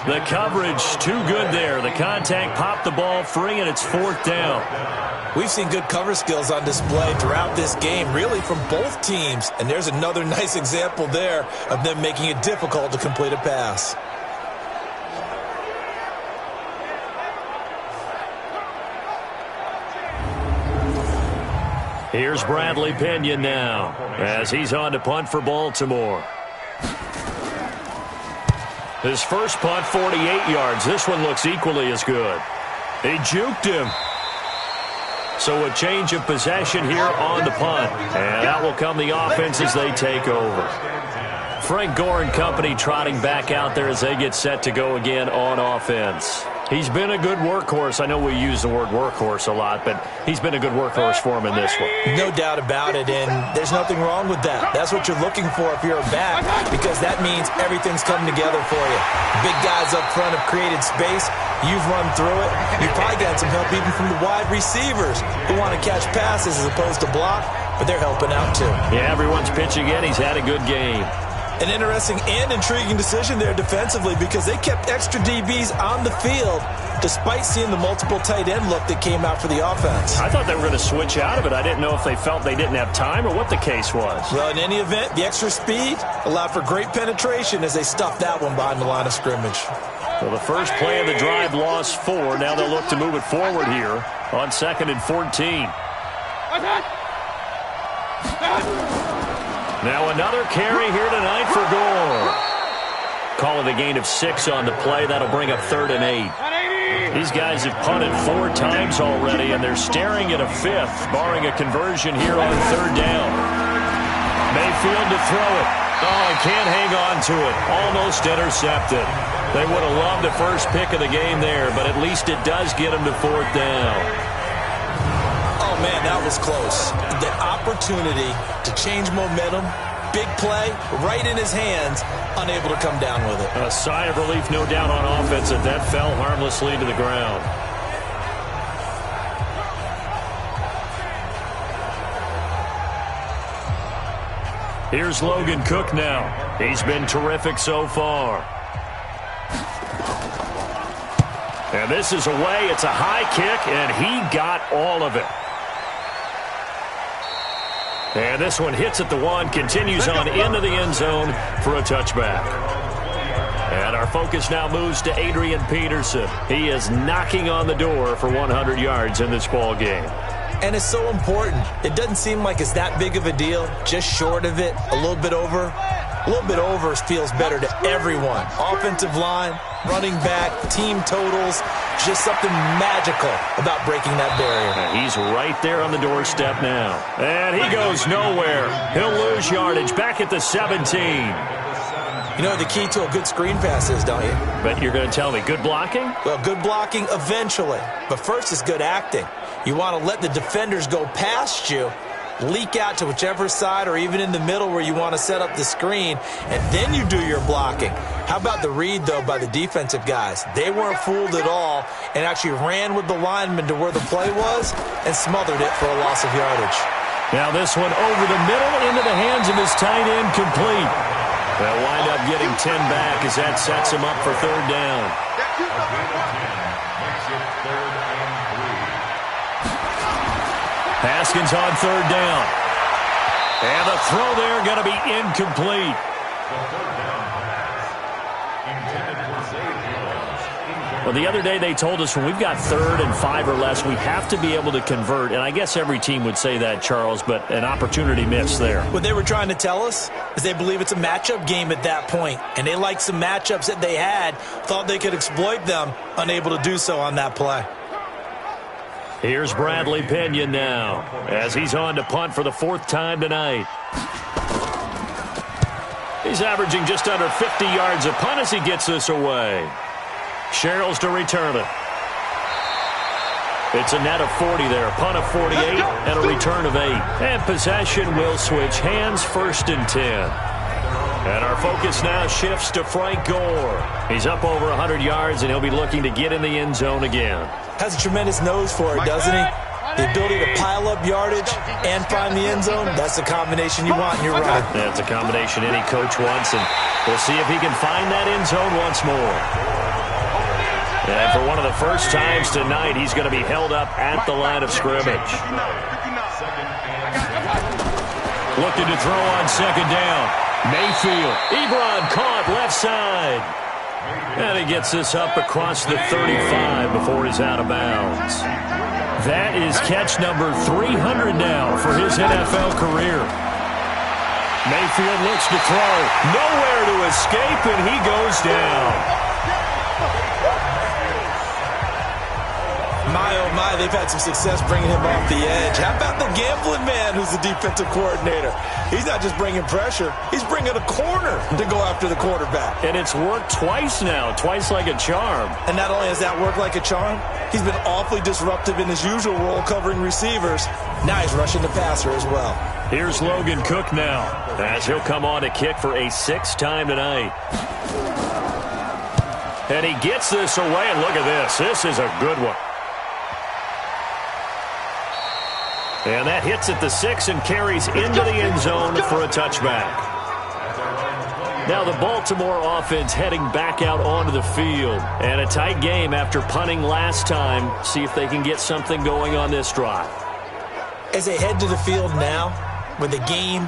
The coverage too good there. The contact popped the ball free, and it's 4th down. We've seen good cover skills on display throughout this game, really from both teams. And there's another nice example there of them making it difficult to complete a pass. Here's Bradley Pinion now as he's on to punt for Baltimore. His first punt, 48 yards. This one looks equally as good. They juked him. So a change of possession here on the punt. And out will come the offense as they take over. Frank Gore and company trotting back out there as they get set to go again on offense. He's been a good workhorse. I know we use the word workhorse a lot, but he's been a good workhorse for him in this one. No doubt about it, and there's nothing wrong with that. That's what you're looking for if you're a back, because that means everything's coming together for you. Big guys up front have created space. You've run through it. You've probably gotten some help even from the wide receivers who want to catch passes as opposed to block, but they're helping out too. Yeah, everyone's pitching in. He's had a good game. An interesting and intriguing decision there defensively because they kept extra DBs on the field despite seeing the multiple tight end look that came out for the offense. I thought they were going to switch out of it. I didn't know if they felt they didn't have time or what the case was. Well, in any event, the extra speed allowed for great penetration as they stuffed that one behind the line of scrimmage. Well, the first play of the drive lost 4. Now they'll look to move it forward here on 2nd and 14. Now another carry here tonight for Gore. Call it a gain of 6 on the play. That'll bring up 3rd and 8. These guys have punted 4 times already, and they're staring at a 5th, barring a conversion here on 3rd down. Mayfield to throw it. Oh, and can't hang on to it. Almost intercepted. They would have loved the first pick of the game there, but at least it does get them to 4th down. Oh, man, that was close. The opportunity to change momentum, big play, right in his hands, unable to come down with it. A sigh of relief, no doubt, on offense that fell harmlessly to the ground. Here's Logan Cook now. He's been terrific so far. And this is away. It's a high kick, and he got all of it. And this one hits at the 1, continues on into the end zone for a touchback. And our focus now moves to Adrian Peterson. He is knocking on the door for 100 yards in this ball game. And it's so important. It doesn't seem like it's that big of a deal, just short of it, a little bit over. A little bit over feels better to everyone. Offensive line, running back, team totals, just something magical about breaking that barrier. And he's right there on the doorstep now. And he goes nowhere. He'll lose yardage back at the 17. You know the key to a good screen pass is, don't you? But you're going to tell me good blocking? Well, good blocking eventually. But first is good acting. You want to let the defenders go past you, leak out to whichever side or even in the middle where you want to set up the screen, and then you do your blocking. How about the read, though, by the defensive guys? They weren't fooled at all and actually ran with the lineman to where the play was and smothered it for a loss of yardage. Now this one over the middle into the hands of his tight end, complete. They'll wind up getting 10 back as that sets him up for 3rd down. Haskins on 3rd down. And the throw there going to be incomplete. Well, the other day they told us when we've got 3rd and 5 or less, we have to be able to convert. And I guess every team would say that, Charles, but an opportunity missed there. What they were trying to tell us is they believe it's a matchup game at that point. And they liked some matchups that they had, thought they could exploit them, unable to do so on that play. Here's Bradley Pinion now as he's on to punt for the 4th time tonight. He's averaging just under 50 yards a punt as he gets this away. Sherrills to return it. It's a net of 40 there. Punt of 48 and a return of 8. And possession will switch hands, 1st and 10. And our focus now shifts to Frank Gore. He's up over 100 yards, and he'll be looking to get in the end zone again. Has a tremendous nose for it, doesn't he? The ability to pile up yardage and find the end zone, that's the combination you want in your run. That's a combination any coach wants, and we'll see if he can find that end zone once more. And for one of the first times tonight, he's going to be held up at the line of scrimmage. Looking to throw on 2nd down. Mayfield. Ebron caught left side. And he gets this up across the 35 before he's out of bounds. That is catch number 300 now for his NFL career. Mayfield looks to throw. Nowhere to escape, and he goes down. My, oh my, they've had some success bringing him off the edge. How about the gambling man who's the defensive coordinator? He's not just bringing pressure. He's bringing a corner to go after the quarterback. And it's worked twice now, twice like a charm. And not only has that worked like a charm, he's been awfully disruptive in his usual role covering receivers. Now he's rushing the passer as well. Here's Logan Cook now as he'll come on to kick for a 6th time tonight. And he gets this away, and look at this. This is a good one. And that hits at the 6 and carries into the end zone for a touchback. Now the Baltimore offense heading back out onto the field. And a tight game after punting last time. See if they can get something going on this drive. As they head to the field now, with the game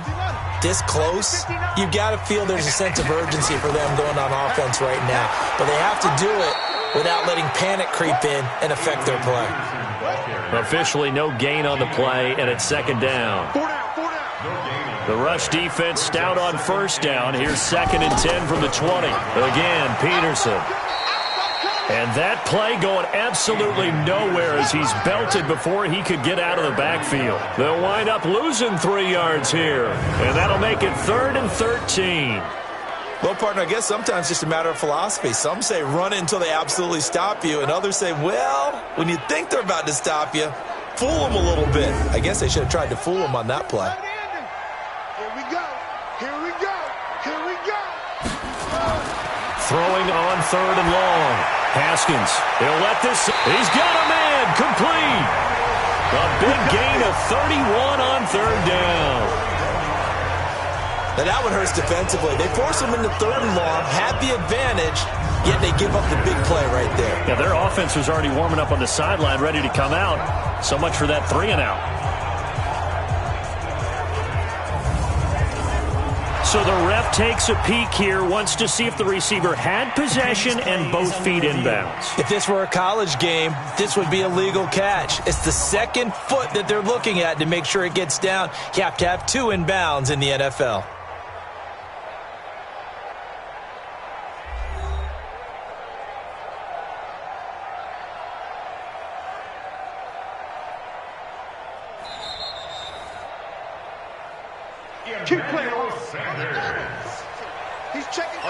this close, you've got to feel there's a sense of urgency for them going on offense right now. But they have to do it without letting panic creep in and affect their play. Officially no gain on the play, and it's 2nd down. The rush defense stout on 1st down. Here's 2nd and 10 from the 20. Again, Peterson. And that play going absolutely nowhere as he's belted before he could get out of the backfield. They'll wind up losing 3 yards here, and that'll make it 3rd and 13. Well, partner, I guess sometimes it's just a matter of philosophy. Some say run it until they absolutely stop you, and others say, well, when you think they're about to stop you, fool them a little bit. I guess they should have tried to fool them on that play. Here we go. Here we go. Here we go. Throwing on 3rd and long. Haskins, he'll let this. He's got a man, complete. A big gain of 31 on 3rd down. Now that one hurts defensively. They force him into 3rd and long, had the advantage, yet they give up the big play right there. Yeah, their offense was already warming up on the sideline, ready to come out. So much for that 3-and-out. So the ref takes a peek here, wants to see if the receiver had possession and both feet inbounds. If this were a college game, this would be a legal catch. It's the second foot that they're looking at to make sure it gets down. You have to have 2 inbounds in the NFL. Keep playing. He's checking.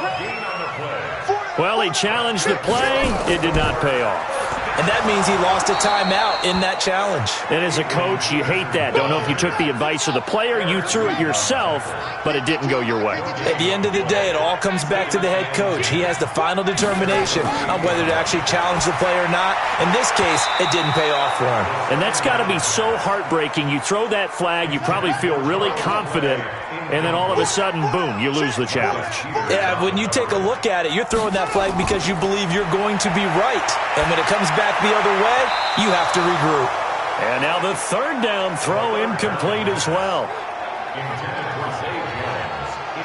Well, he challenged the play. It did not pay off. And that means he lost a timeout in that challenge. And as a coach, you hate that. Don't know if you took the advice of the player, you threw it yourself, but it didn't go your way. At the end of the day, it all comes back to the head coach. He has the final determination on whether to actually challenge the play or not. In this case, it didn't pay off for him. And that's got to be so heartbreaking. You throw that flag, you probably feel really confident, and then all of a sudden, boom, you lose the challenge. Yeah, when you take a look at it, you're throwing that flag because you believe you're going to be right. And when it comes back the other way, you have to regroup. And now the 3rd down throw incomplete as well.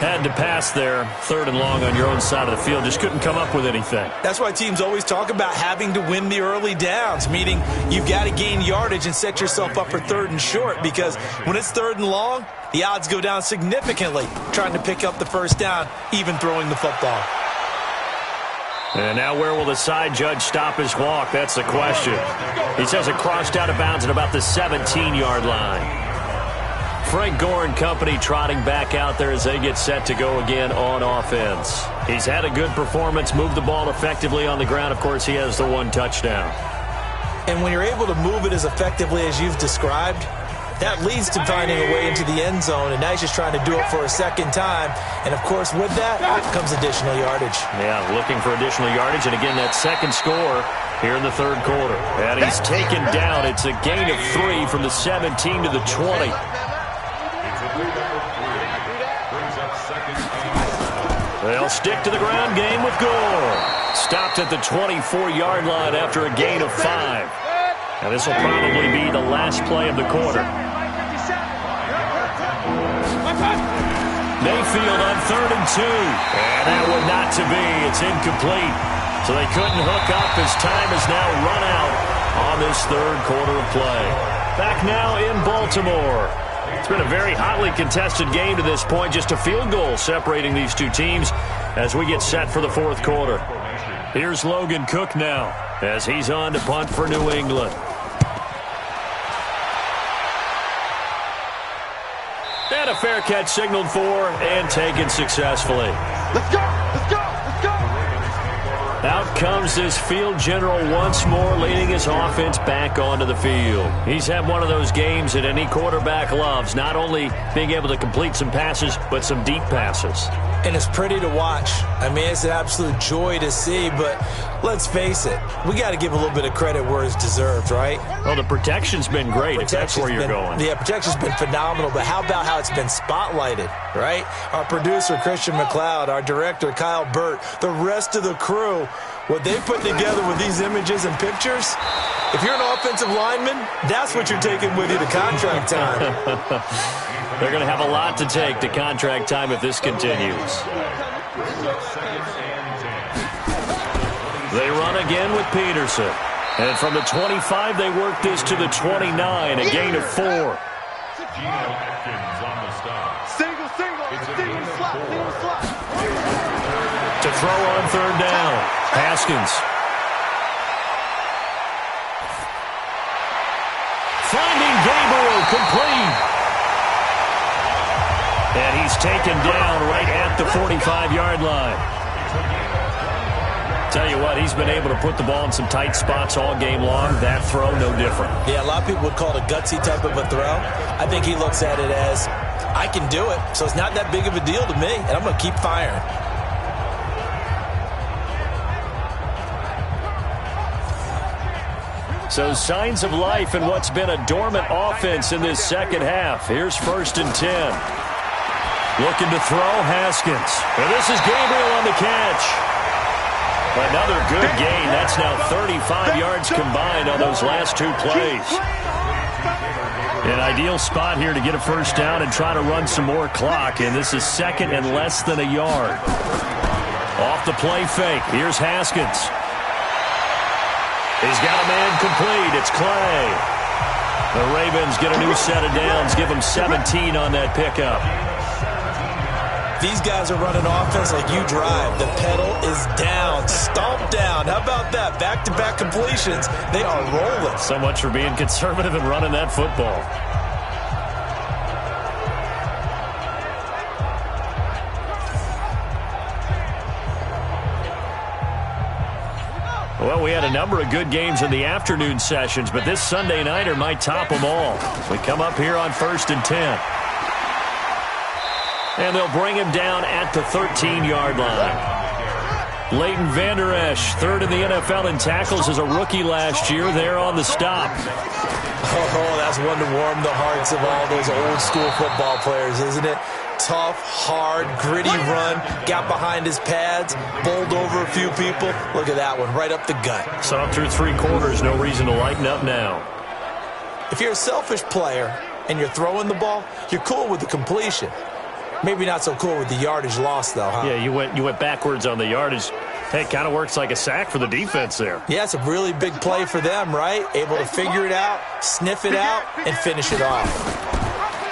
Had to pass there, 3rd and long on your own side of the field. Just couldn't come up with anything. That's why teams always talk about having to win the early downs, meaning you've got to gain yardage and set yourself up for 3rd and short, because when it's 3rd and long, the odds go down significantly trying to pick up the 1st down, even throwing the football. And now where will the side judge stop his walk? That's the question. He says it crossed out of bounds at about the 17-yard line. Frank Gore and company trotting back out there as they get set to go again on offense. He's had a good performance, moved the ball effectively on the ground. Of course, he has the 1 touchdown. And when you're able to move it as effectively as you've described, that leads to finding a way into the end zone, and now he's just trying to do it for a 2nd time. And, of course, with that comes additional yardage. Yeah, looking for additional yardage, and again, that 2nd score here in the 3rd quarter. And he's taken down. It's a gain of 3 from the 17 to the 20. They'll stick to the ground game with Gore. Stopped at the 24-yard line after a gain of 5. And this will probably be the last play of the quarter. Mayfield on 3rd and 2. And that one not to be. It's incomplete. So they couldn't hook up as time is now run out on this 3rd quarter of play. Back now in Baltimore. It's been a very hotly contested game to this point. Just a field goal separating these two teams as we get set for the 4th quarter. Here's Logan Cook now as he's on to punt for New England. And a fair catch signaled for and taken successfully. Let's go! Let's go! Let's go! Out comes this field general once more, leading his offense back onto the field. He's had one of those games that any quarterback loves, not only being able to complete some passes, but some deep passes. And it's pretty to watch. I mean, it's an absolute joy to see, but let's face it, we got to give a little bit of credit where it's deserved, right? Well, the protection's been great, if that's where you're going. Yeah, protection's been phenomenal, but how about how it's been spotlighted, right? Our producer, Christian McLeod, our director, Kyle Burt, the rest of the crew, what they put together with these images and pictures, if you're an offensive lineman, that's what you're taking with you to contract time. They're going to have a lot to take to contract time if this continues. They run again with Peterson. And from the 25, they work this to the 29, a gain of 4. Single slot. To throw on 3rd down. Haskins finding Gabriel, complete. And he's taken down right at the 45-yard line. Tell you what, he's been able to put the ball in some tight spots all game long. That throw, no different. Yeah, a lot of people would call it a gutsy type of a throw. I think he looks at it as, I can do it, so it's not that big of a deal to me, and I'm going to keep firing. So signs of life in what's been a dormant offense in this second half. Here's 1st and 10. Looking to throw, Haskins. And this is Gabriel on the catch. Another good gain. That's now 35 yards combined on those last 2 plays. An ideal spot here to get a first down and try to run some more clock. And this is 2nd and less than a yard. Off the play fake. Here's Haskins. He's got a man complete. It's Clay. The Ravens get a new set of downs. Give them 17 on that pickup. These guys are running offense like you drive. The pedal is down. Stomp down. How about that? Back-to-back completions. They are rolling. So much for being conservative and running that football. Well, we had a number of good games in the afternoon sessions, but this Sunday nighter might top them all. We come up here on 1st and 10. And they'll bring him down at the 13-yard line. Leighton Vander Esch, 3rd in the NFL in tackles as a rookie last year. There on the stop. Oh, that's one to warm the hearts of all those old-school football players, isn't it? Tough, hard, gritty run. Got behind his pads, bowled over a few people. Look at that one, right up the gut. Saw him through 3 quarters. No reason to lighten up now. If you're a selfish player and you're throwing the ball, you're cool with the completion. Maybe not so cool with the yardage loss, though, huh? Yeah, you went backwards on the yardage. Hey, it kind of works like a sack for the defense there. Yeah, it's a really big play for them, right? Able to figure it out, sniff it out, and finish it off.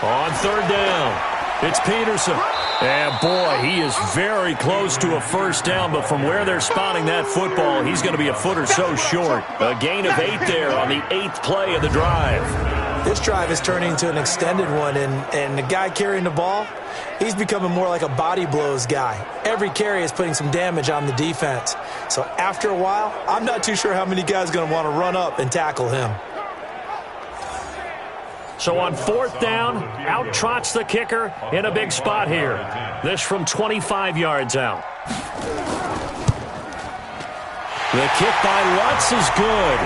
On 3rd down, it's Peterson. And, boy, he is very close to a first down, but from where they're spotting that football, he's going to be a foot or so short. A gain of 8 there on the 8th play of the drive. This drive is turning into an extended one, and the guy carrying the ball, he's becoming more like a body blows guy. Every carry is putting some damage on the defense. So after a while, I'm not too sure how many guys are going to want to run up and tackle him. So on 4th down, out trots the kicker in a big spot here. This from 25 yards out. The kick by Lutz is good.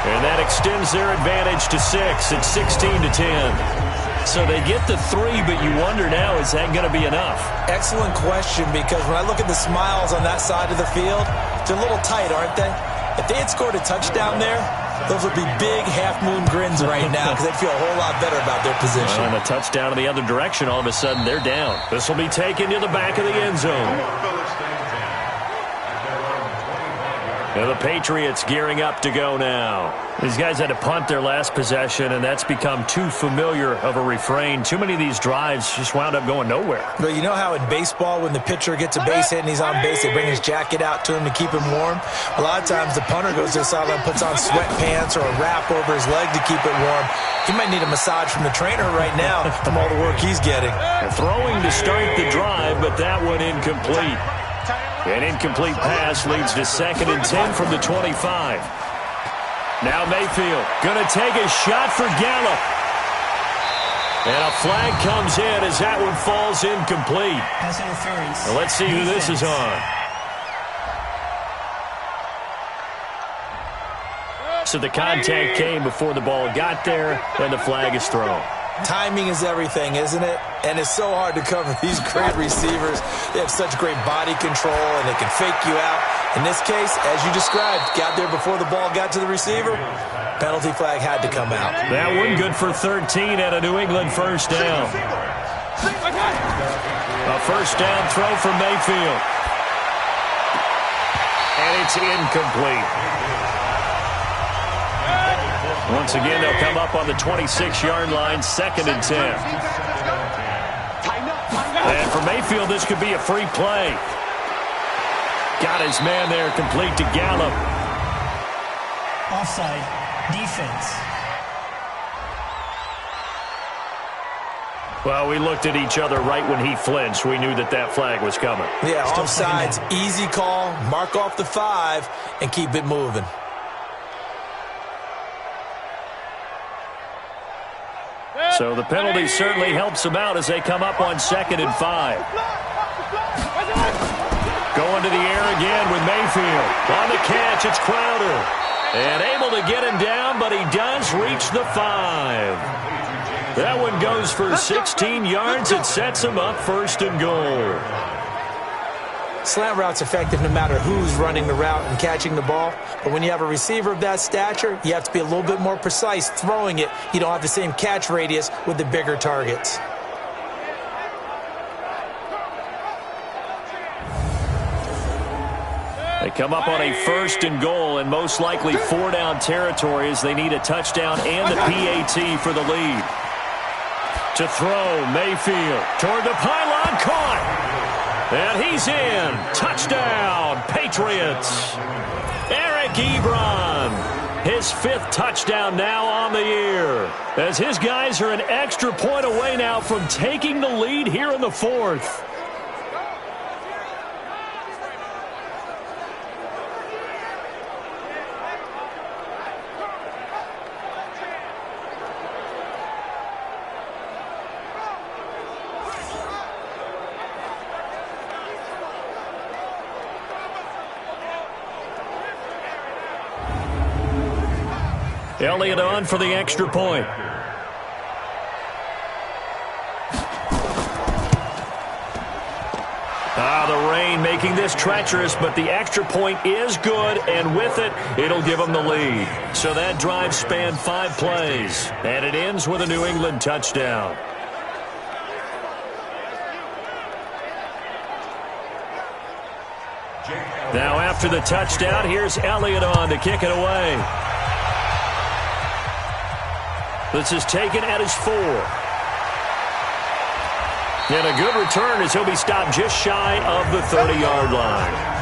And that extends their advantage to 6 at 16-10. So they get the 3, but you wonder now, is that going to be enough? Excellent question, because when I look at the smiles on that side of the field, they're a little tight, aren't they? If they had scored a touchdown there, those would be big half-moon grins right now because they'd feel a whole lot better about their position. And a touchdown in the other direction, all of a sudden they're down. This will be taken to the back of the end zone. And the Patriots gearing up to go now. These guys had to punt their last possession, and that's become too familiar of a refrain. Too many of these drives just wound up going nowhere. But you know how in baseball, when the pitcher gets a base hit and he's on base, they bring his jacket out to him to keep him warm? A lot of times the punter goes to the sideline, puts on sweatpants or a wrap over his leg to keep it warm. He might need a massage from the trainer right now from all the work he's getting. And throwing to start the drive, but that one incomplete. An incomplete pass leads to 2nd and 10 from the 25. Now Mayfield going to take a shot for Gallup. And a flag comes in as that one falls incomplete. Pass interference. Well, let's see who this is on. So the contact came before the ball got there, and the flag is thrown. Timing is everything, isn't it? And it's so hard to cover these great receivers. They have such great body control, and they can fake you out. In this case, as you described, got there before the ball got to the receiver. Penalty flag had to come out. That one good for 13 at a New England first down. A first down throw for Mayfield. And it's incomplete. Once again, they'll come up on the 26-yard line, 2nd and 10. And for Mayfield, this could be a free play. Got his man there, complete to Gallup. Offside. Defense. Well, we looked at each other right when he flinched. We knew that that flag was coming. Yeah, offsides, easy call, mark off the 5, and keep it moving. So the penalty certainly helps them out as they come up on 2nd and 5. Going to the air again with Mayfield. On the catch, it's Crowder. And able to get him down, but he does reach the 5. That one goes for 16 yards. It sets him up 1st and goal. Slant route's effective no matter who's running the route and catching the ball. But when you have a receiver of that stature, you have to be a little bit more precise throwing it. You don't have the same catch radius with the bigger targets. They come up on a 1st and goal and most likely 4-down territory as they need a touchdown and the PAT for the lead. To throw, Mayfield toward the pylon, caught. And he's in. Touchdown, Patriots. Eric Ebron, his 5th touchdown now on the year. As his guys are an extra point away now from taking the lead here in the 4th. Elliott on for the extra point. The rain making this treacherous, but the extra point is good, and with it, it'll give them the lead. So that drive spanned 5 plays, and it ends with a New England touchdown. Now after the touchdown, here's Elliott on to kick it away. This is taken at his 4. And a good return as he'll be stopped just shy of the 30-yard line.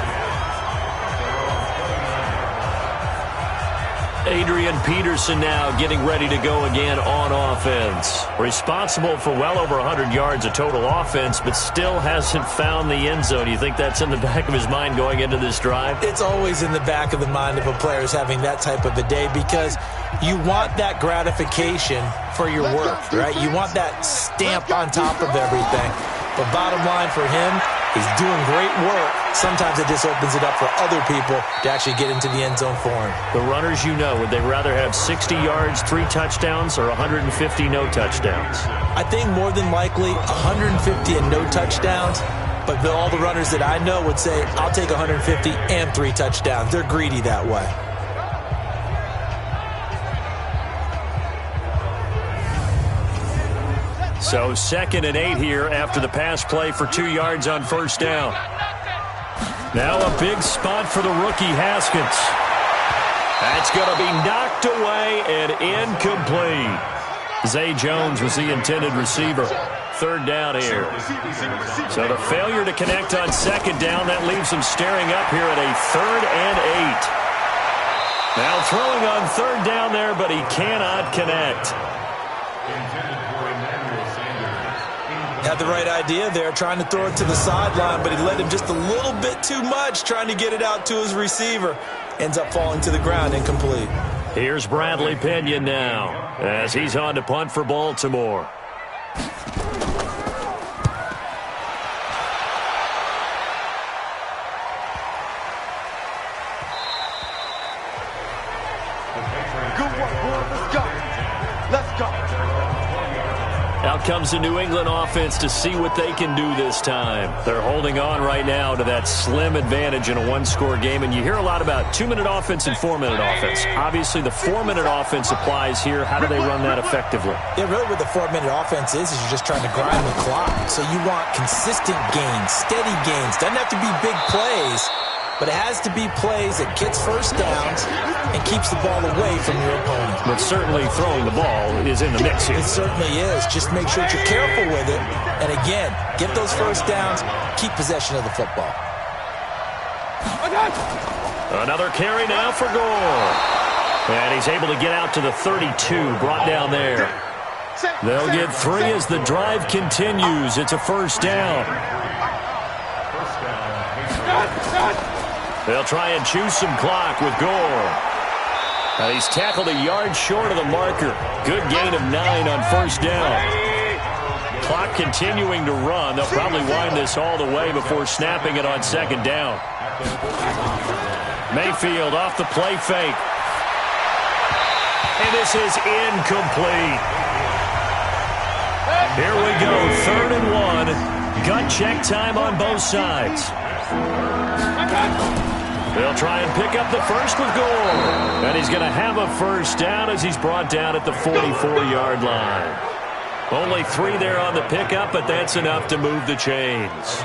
Adrian Peterson now getting ready to go again on offense. Responsible for well over 100 yards of total offense, but still hasn't found the end zone. You think that's in the back of his mind going into this drive? It's always in the back of the mind of a player who's having that type of a day because you want that gratification for your work, right? You want that stamp on top of everything. But bottom line for him, he's doing great work. Sometimes it just opens it up for other people to actually get into the end zone for him. The runners, you know, would they rather have 60 yards, 3 touchdowns, or 150 no touchdowns? I think more than likely 150 and no touchdowns. But all the runners that I know would say, I'll take 150 and 3 touchdowns. They're greedy that way. So 2nd and 8 here after the pass play for 2 yards on 1st down. Now a big spot for the rookie Haskins. That's going to be knocked away and incomplete. Zay Jones was the intended receiver. 3rd down here. So the failure to connect on 2nd down, that leaves him staring up here at a 3rd and 8. Now throwing on 3rd down there, but he cannot connect. Had the right idea there, trying to throw it to the sideline, but he led him just a little bit too much, trying to get it out to his receiver. Ends up falling to the ground, incomplete. Here's Bradley Pinion now, as he's on to punt for Baltimore. Good work, boy. Let's go. Let's go. Out comes the New England offense to see what they can do this time. They're holding on right now to that slim advantage in a 1-score game, and you hear a lot about 2-minute offense and 4-minute offense. Obviously, the 4-minute offense applies here. How do they run that effectively? Yeah, really what the 4-minute offense is you're just trying to grind the clock. So you want consistent gains, steady gains. Doesn't have to be big plays, but it has to be plays that gets first downs and keeps the ball away from your opponent. But certainly throwing the ball is in the mix here. It certainly is. Just make sure that you're careful with it. And again, get those first downs, keep possession of the football. Another carry now for Gore. And he's able to get out to the 32, brought down there. They'll get 3 as the drive continues. It's a first down. They'll try and choose some clock with Gore. Now he's tackled a yard short of the marker. Good gain of 9 on first down. Clock continuing to run. They'll probably wind this all the way before snapping it on second down. Mayfield off the play fake. And this is incomplete. Here we go, 3rd and 1. Gut check time on both sides. They'll try and pick up the first with Gore. And he's going to have a first down as he's brought down at the 44-yard line. Only 3 there on the pickup, but that's enough to move the chains.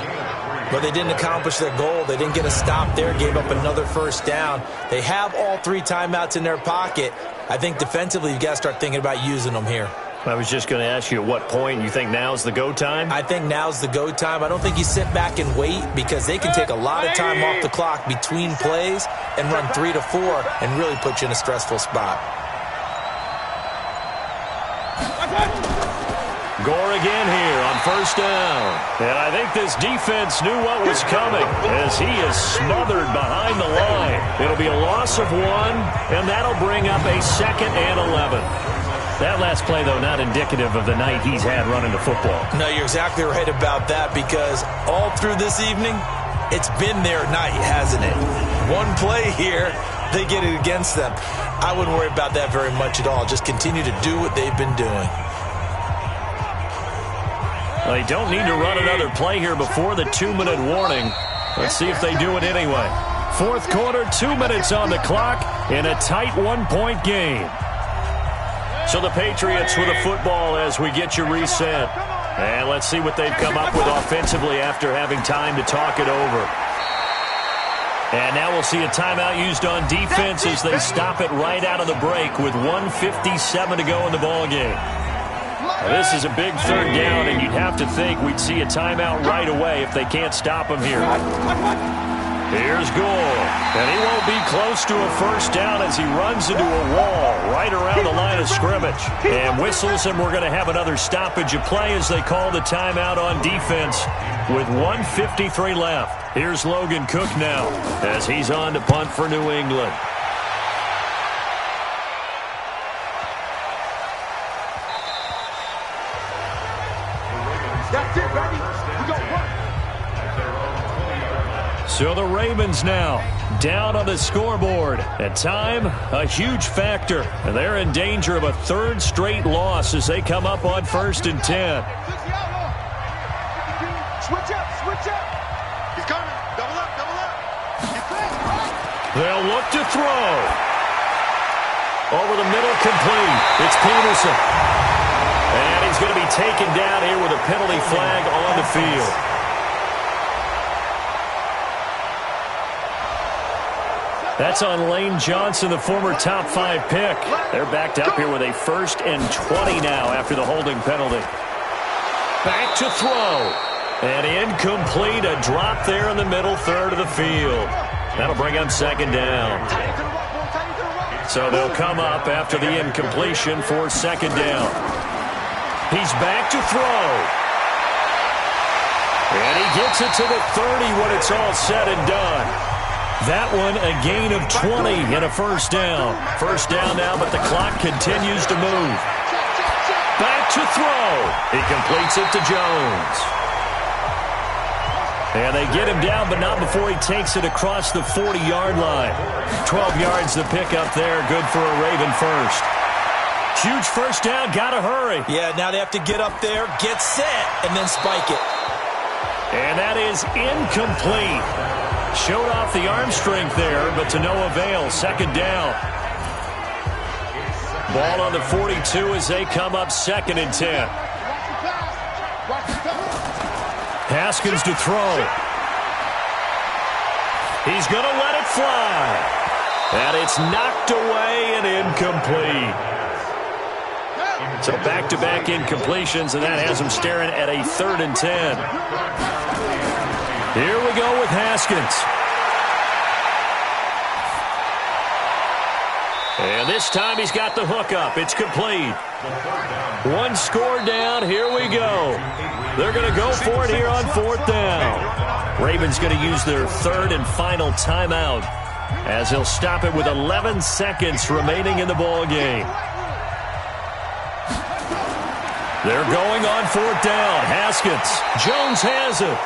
But they didn't accomplish their goal. They didn't get a stop there, gave up another first down. They have all 3 timeouts in their pocket. I think defensively you've got to start thinking about using them here. I was just going to ask you at what point you think now's the go time? I think now's the go time. I don't think you sit back and wait because they can take a lot of time off the clock between plays and run 3 to 4 and really put you in a stressful spot. Gore again here on first down. And I think this defense knew what was coming as he is smothered behind the line. It'll be a loss of 1, and that'll bring up a 2nd and 11. That last play, though, not indicative of the night he's had running the football. No, you're exactly right about that because all through this evening, it's been their night, hasn't it? One play here, they get it against them. I wouldn't worry about that very much at all. Just continue to do what they've been doing. Well, they don't need to run another play here before the 2-minute warning. Let's see if they do it anyway. 4th quarter, 2 minutes on the clock in a tight 1-point game. So the Patriots with a football as we get you reset. And let's see what they've come up with offensively after having time to talk it over. And now we'll see a timeout used on defense as they stop it right out of the break with 1:57 to go in the ballgame. This is a big 3rd down, and you'd have to think we'd see a timeout right away if they can't stop him here. Here's Gore, and he won't be close to a first down as he runs into a wall right around the line of scrimmage. And whistles, and we're going to have another stoppage of play as they call the timeout on defense with 1:53 left. Here's Logan Cook now as he's on to punt for New England. That's it, baby. We go work. So the Ravens now down on the scoreboard. At time, a huge factor. And they're in danger of a 3rd straight loss as they come up on 1st and 10. Switch up, switch up. He's coming. Double up, double up. They'll look to throw. Over the middle, complete. It's Peterson. And he's going to be taken down here with a penalty flag on the field. That's on Lane Johnson, the former top 5 pick. They're backed up here with a 1st and 20 now after the holding penalty. Back to throw. And incomplete, a drop there in the middle 3rd of the field. That'll bring up 2nd down. So they'll come up after the incompletion for 2nd down. He's back to throw. And he gets it to the 30 when it's all said and done. That one a gain of 20 and a first down. First down now, but the clock continues to move. Back to throw. He completes it to Jones. And they get him down, but not before he takes it across the 40-yard line. 12 yards to pick up there. Good for a Raven first. Huge first down. Got to hurry. Yeah, now they have to get up there, get set, and then spike it. And that is incomplete. Showed off the arm strength there, but to no avail. 2nd down. Ball on the 42 as they come up 2nd and 10. Haskins to throw. He's going to let it fly. And it's knocked away and incomplete. So back-to-back incompletions, and that has him staring at a 3rd and 10. Here we go with Haskins. And this time he's got the hook up. It's complete. One score down. Here we go. They're going to go for it here on 4th down. Ravens going to use their 3rd and final timeout as he'll stop it with 11 seconds remaining in the ball game. They're going on 4th down. Haskins. Jones has it.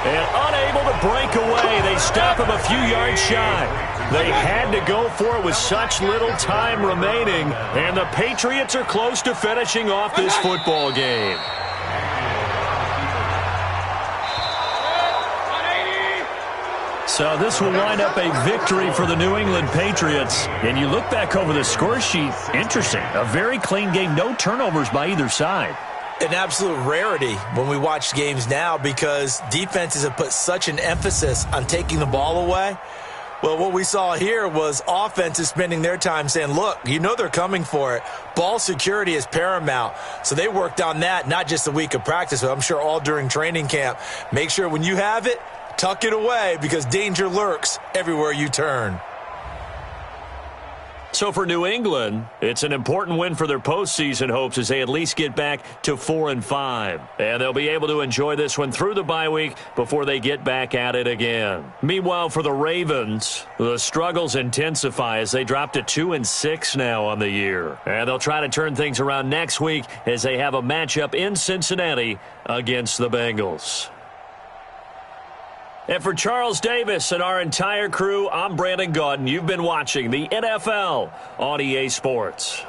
And unable to break away. They stop him a few yards shy. They had to go for it with such little time remaining. And the Patriots are close to finishing off this football game. So this will wind up a victory for the New England Patriots. And you look back over the score sheet, interesting. A very clean game, no turnovers by either side. An absolute rarity when we watch games now because defenses have put such an emphasis on taking the ball away. Well, what we saw here was offenses spending their time saying, look, you know they're coming for it. Ball security is paramount. So they worked on that, not just a week of practice, but I'm sure all during training camp. Make sure when you have it, tuck it away because danger lurks everywhere you turn. So for New England, it's an important win for their postseason hopes as they at least get back to 4-5. And they'll be able to enjoy this one through the bye week before they get back at it again. Meanwhile, for the Ravens, the struggles intensify as they drop to 2-6 now on the year. And they'll try to turn things around next week as they have a matchup in Cincinnati against the Bengals. And for Charles Davis and our entire crew, I'm Brandon Gaudin. You've been watching the NFL on EA Sports.